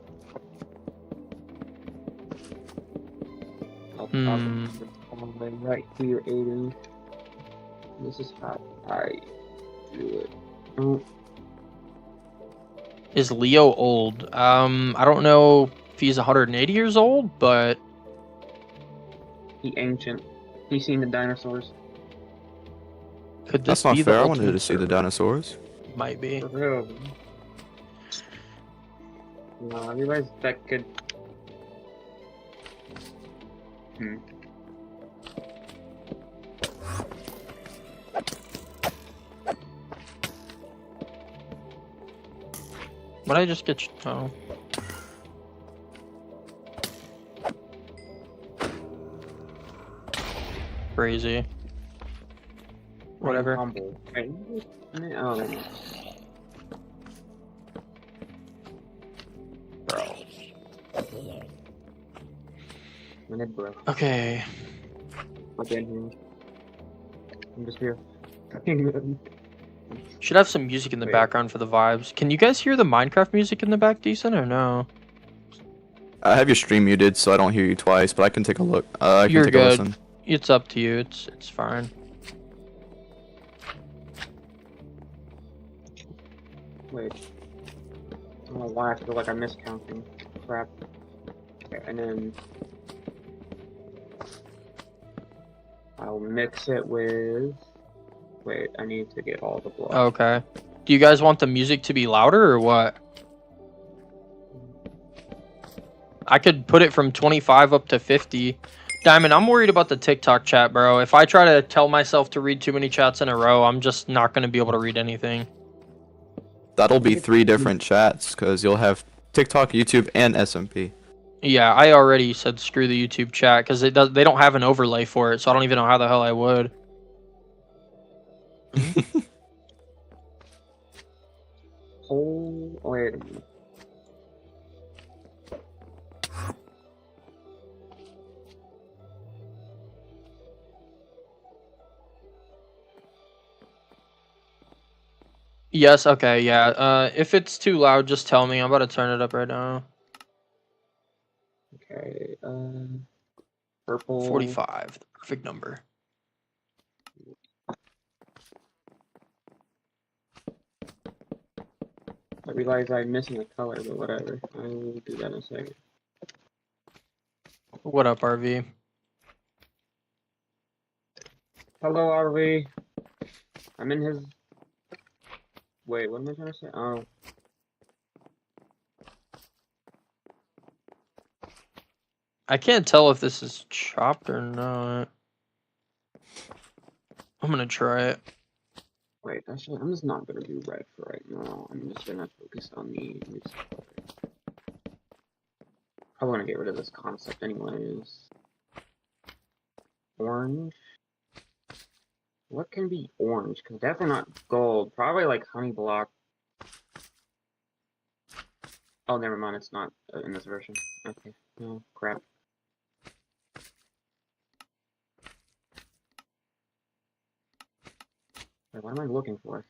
[SPEAKER 3] I'll put it all the way right here, Aiden. This is how I do it. Oh.
[SPEAKER 1] Is Leo old? I don't know if he's 180 years old, but
[SPEAKER 3] He ancient. He's seen the dinosaurs.
[SPEAKER 1] could this
[SPEAKER 2] That's not
[SPEAKER 1] be
[SPEAKER 2] fair.
[SPEAKER 1] the
[SPEAKER 2] I wanted
[SPEAKER 1] ultimate
[SPEAKER 2] to see the
[SPEAKER 1] server?
[SPEAKER 2] dinosaurs.
[SPEAKER 1] Might be.
[SPEAKER 3] For real. No, I realized that could.
[SPEAKER 1] What I just get? Oh. Crazy. Whatever.
[SPEAKER 3] Humble. Wait, oh, there it is. Bro. Minute, bro.
[SPEAKER 1] Okay.
[SPEAKER 3] I've been here. I'm just here.
[SPEAKER 1] Should have some music in the
[SPEAKER 3] Wait.
[SPEAKER 1] background for the vibes. Can you guys hear the Minecraft music in the back decent or no?
[SPEAKER 2] I have your stream muted, so I don't hear you twice, but I can take a look. I
[SPEAKER 1] You're
[SPEAKER 2] can take a
[SPEAKER 1] good.
[SPEAKER 2] listen.
[SPEAKER 1] It's up to you. It's fine.
[SPEAKER 3] Wait. I don't know why I feel like I'm miscounting. Crap. Okay, and then I'll mix it with Wait, I need to get all the blocks.
[SPEAKER 1] Okay. Do you guys want the music to be louder or what? I could put it from 25 up to 50. Diamond, I'm worried about the TikTok chat, bro. If I try to tell myself to read too many chats in a row, I'm just not going to be able to read anything.
[SPEAKER 2] That'll be 3 different chats because you'll have TikTok, YouTube, and SMP.
[SPEAKER 1] Yeah, I already said screw the YouTube chat because they don't have an overlay for it, so I don't even know how the hell I would.
[SPEAKER 3] Oh, wait a minute.
[SPEAKER 1] Yes, okay, yeah. If it's too loud, just tell me. I'm about to turn it up right now.
[SPEAKER 3] Okay, purple.
[SPEAKER 1] 45, the perfect number.
[SPEAKER 3] I realize I'm missing a color, but whatever. I will do that in a second.
[SPEAKER 1] What up, RV?
[SPEAKER 3] Hello, RV. I'm in his. Wait, what am I trying to say? Oh.
[SPEAKER 1] I can't tell if this is chopped or not. I'm gonna try it.
[SPEAKER 3] Wait, actually, I'm just not gonna do red for right now. I'm just gonna focus on the. Probably gonna get rid of this concept anyways. Orange. What can be orange? Because definitely not gold. Probably like honey block. Oh, never mind. It's not in this version. Okay. No, crap. Wait, what am I looking for?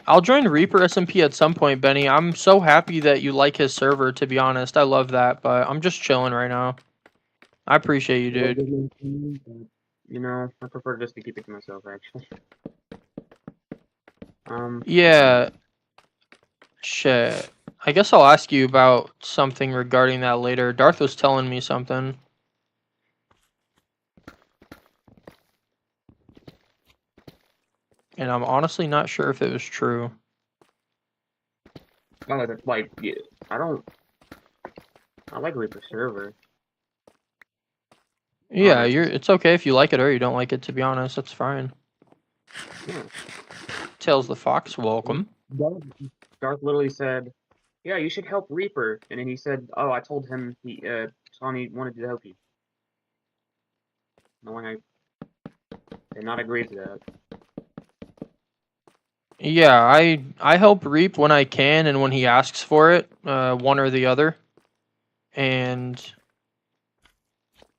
[SPEAKER 1] I'll join Reaper SMP at some point, Benny. I'm so happy that you like his server, to be honest. I love that, but I'm just chilling right now. I appreciate you, dude.
[SPEAKER 3] You know, I prefer just to keep it to myself, actually.
[SPEAKER 1] Yeah. Shit. I guess I'll ask you about something regarding that later. Darth was telling me something. And I'm honestly not sure if it was true.
[SPEAKER 3] Oh, like, yeah, I like Reaper server.
[SPEAKER 1] Yeah,
[SPEAKER 3] Honest.
[SPEAKER 1] it's okay if you like it or you don't like it, to be honest. That's fine.
[SPEAKER 3] Yeah.
[SPEAKER 1] Tails the Fox, welcome.
[SPEAKER 3] Darth literally said, yeah, you should help Reaper. And then he said, oh, I told him Sonny wanted to help you. Knowing I did not agree to that.
[SPEAKER 1] Yeah, I help Reap when I can and when he asks for it, one or the other. And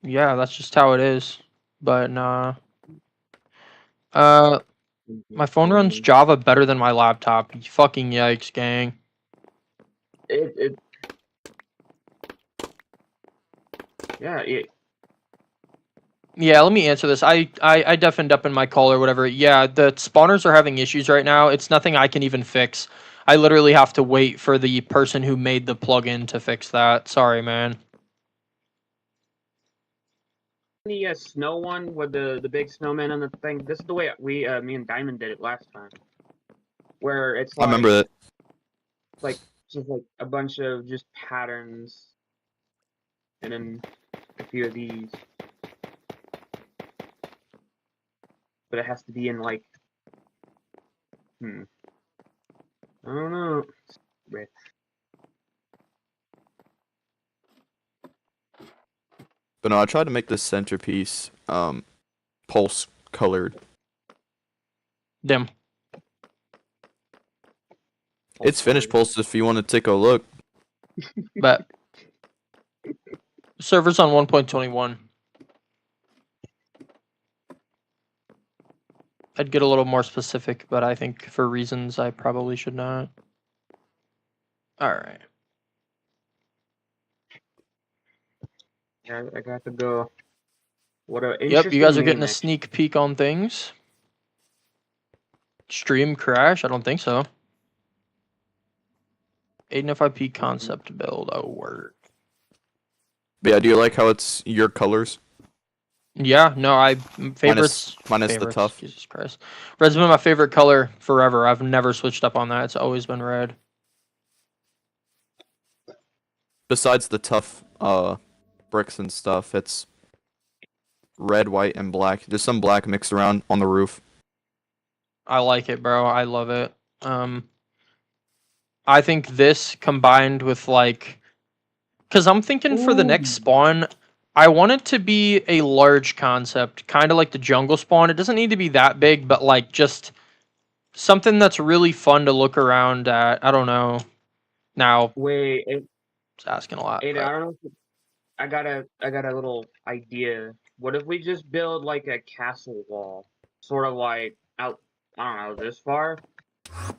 [SPEAKER 1] yeah, that's just how it is. But nah. My phone runs Java better than my laptop. Fucking yikes, gang.
[SPEAKER 3] Yeah,
[SPEAKER 1] Yeah, let me answer this. I deafened up in my call or whatever. Yeah, the spawners are having issues right now. It's nothing I can even fix. I literally have to wait for the person who made the plugin to fix that. Sorry, man.
[SPEAKER 3] the snow one with the big snowman on the thing. This is the way me and Diamond did it last time. Where it's
[SPEAKER 2] I
[SPEAKER 3] like
[SPEAKER 2] remember that.
[SPEAKER 3] like just like a bunch of just patterns and then a few of these. But it has to be in like I don't know. Wait.
[SPEAKER 2] But no, I tried to make this centerpiece pulse colored.
[SPEAKER 1] Dim.
[SPEAKER 2] It's finished, Pulse, if you want to take a look.
[SPEAKER 1] But server's on 1.21. I'd get a little more specific, but I think for reasons I probably should not. All right.
[SPEAKER 3] Yeah, I got to go. What a
[SPEAKER 1] Yep, you guys are getting a
[SPEAKER 3] name,
[SPEAKER 1] sneak peek on things. Stream crash? I don't think so. 8 FIP concept build. Oh, word.
[SPEAKER 2] But yeah, do you like how it's your colors
[SPEAKER 1] Yeah, no,
[SPEAKER 2] minus
[SPEAKER 1] favorites,
[SPEAKER 2] minus the
[SPEAKER 1] favorites.
[SPEAKER 2] tough?
[SPEAKER 1] Jesus Christ, red's been my favorite color forever. I've never switched up on that. It's always been red.
[SPEAKER 2] Besides the tough bricks and stuff, it's red, white, and black. Just some black mixed around on the roof.
[SPEAKER 1] I like it, bro. I love it. Um, I think this combined with like, because I'm thinking for the next
[SPEAKER 3] Ooh.
[SPEAKER 1] spawn, I want it to be a large concept, kind of like the jungle spawn. It doesn't need to be that big, but like just something that's really fun to look around at. I don't know. Now,
[SPEAKER 3] Wait,
[SPEAKER 1] it's asking a lot,
[SPEAKER 3] Aiden,
[SPEAKER 1] but
[SPEAKER 3] I don't know. I got a little idea. What if we just build like a castle wall, sort of like out, I don't know, this far,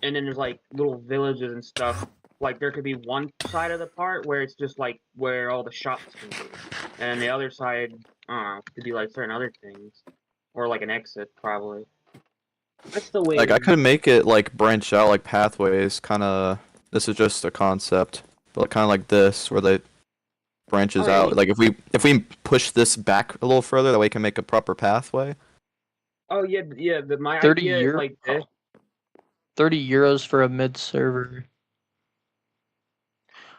[SPEAKER 3] and then there's like little villages and stuff. Like there could be one side of the part where it's just like where all the shops can be, and the other side, I don't know, could be like certain other things, or like an exit probably. That's still
[SPEAKER 2] Like I
[SPEAKER 3] waiting.
[SPEAKER 2] could make it like branch out like pathways, kind of. This is just a concept, but kind of like this where they
[SPEAKER 3] Oh
[SPEAKER 2] branches
[SPEAKER 3] yeah,
[SPEAKER 2] out. Like if we push this back a little further, that way we can make a proper pathway.
[SPEAKER 3] oh yeah, yeah. My
[SPEAKER 1] 30
[SPEAKER 3] idea is
[SPEAKER 1] euro,
[SPEAKER 3] like this.
[SPEAKER 1] 30 euros for a mid server.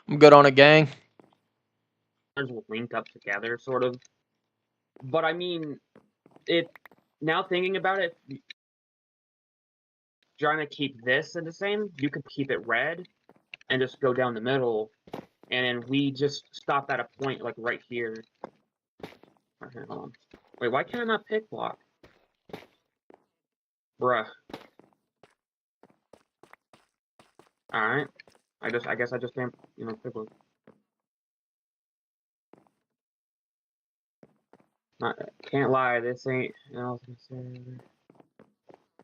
[SPEAKER 1] I'm good on a gang.
[SPEAKER 3] Will link up together, sort of. But I mean, it. Now thinking about it, trying to keep this in the same, you could keep it red and just go down the middle, and then we just stop at a point like right here. Okay, hold on. Wait, why can't I not pick block? Bruh. Alright. I guess I just can't, pick block. Not, can't lie, this ain't,
[SPEAKER 2] It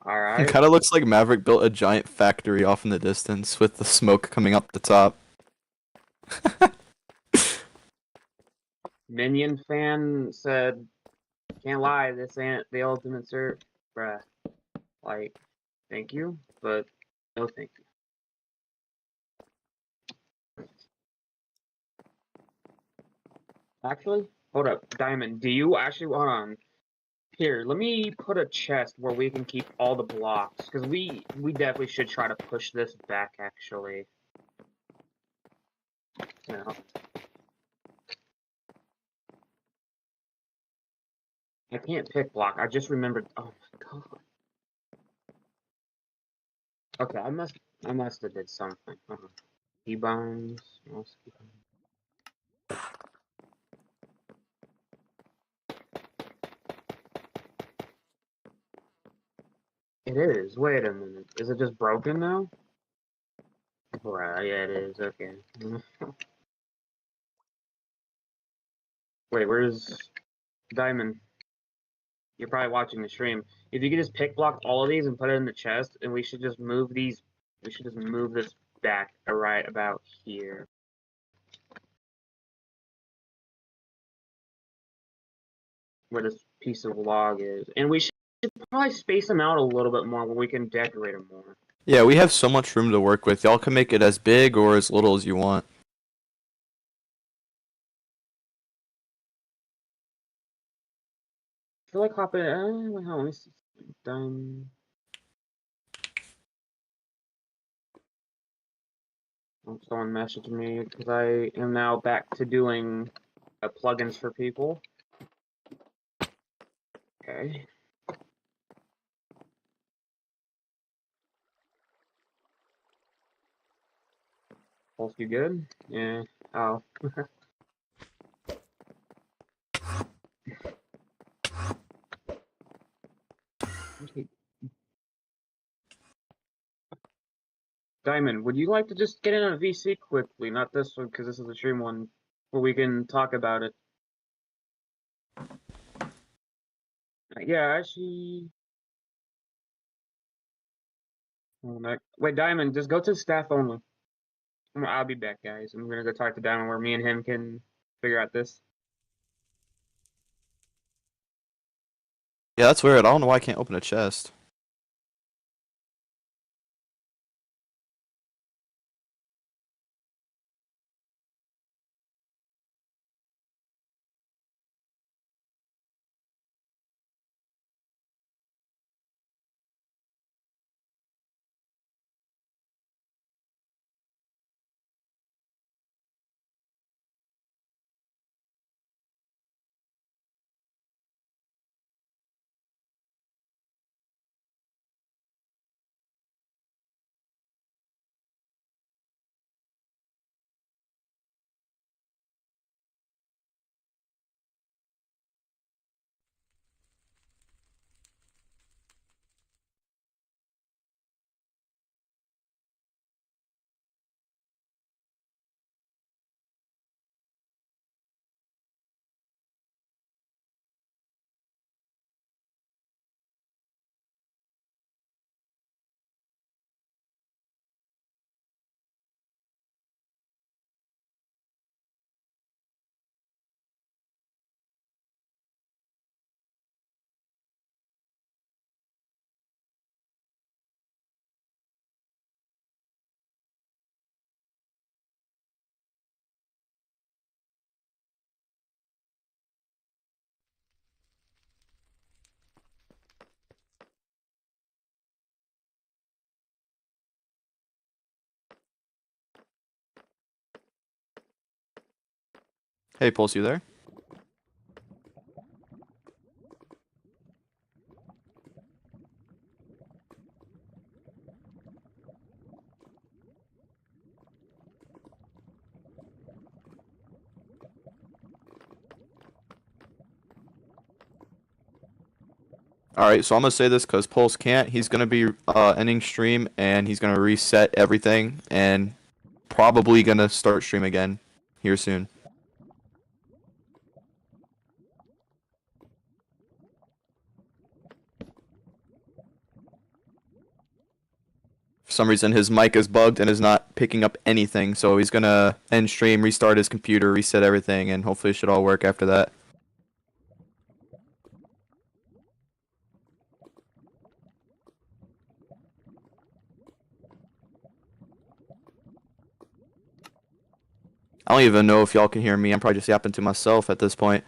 [SPEAKER 3] Alright.
[SPEAKER 2] kind of looks like Maverick built a giant factory off in the distance with the smoke coming up the top.
[SPEAKER 3] Minion fan said, can't lie, this ain't the ultimate serve. Bruh. Like, thank you, but no thank you. Actually, hold up, Diamond, do you actually, hold on. Here, let me put a chest where we can keep all the blocks, because we definitely should try to push this back, actually. You know, I can't pick block, I just remembered, oh my god. Okay, I must have did something. T-bones, it is, wait a minute, is it just broken now? Right, yeah it is, okay. Wait, where's Diamond? You're probably watching the stream. If you could just pick block all of these and put it in the chest, and we should just move these. We should just move this back right about here, where this piece of log is, and we should probably space them out a little bit more, where we can decorate them more.
[SPEAKER 2] Yeah, we have so much room to work with. Y'all can make it as big or as little as you want.
[SPEAKER 3] I feel like hopping. Let me see. Done. Someone messaged me because I am now back to doing plugins for people. Okay. Both you good? Yeah. Oh. Diamond, would you like to just get in on a VC quickly? Not this one, because this is the stream one, where we can talk about it. Yeah, actually. Wait, Diamond, just go to staff only. I'll be back, guys. I'm gonna go talk to Diamond where me and him can figure out this.
[SPEAKER 2] Yeah, that's weird. I don't know why I can't open a chest. Hey, Pulse, you there? Alright, so I'm gonna say this because Pulse can't. He's gonna be ending stream and he's gonna reset everything and probably gonna start stream again here soon. For some reason, his mic is bugged and is not picking up anything, so he's gonna end stream, restart his computer, reset everything, and hopefully it should all work after that. I don't even know if y'all can hear me. I'm probably just yapping to myself at this point.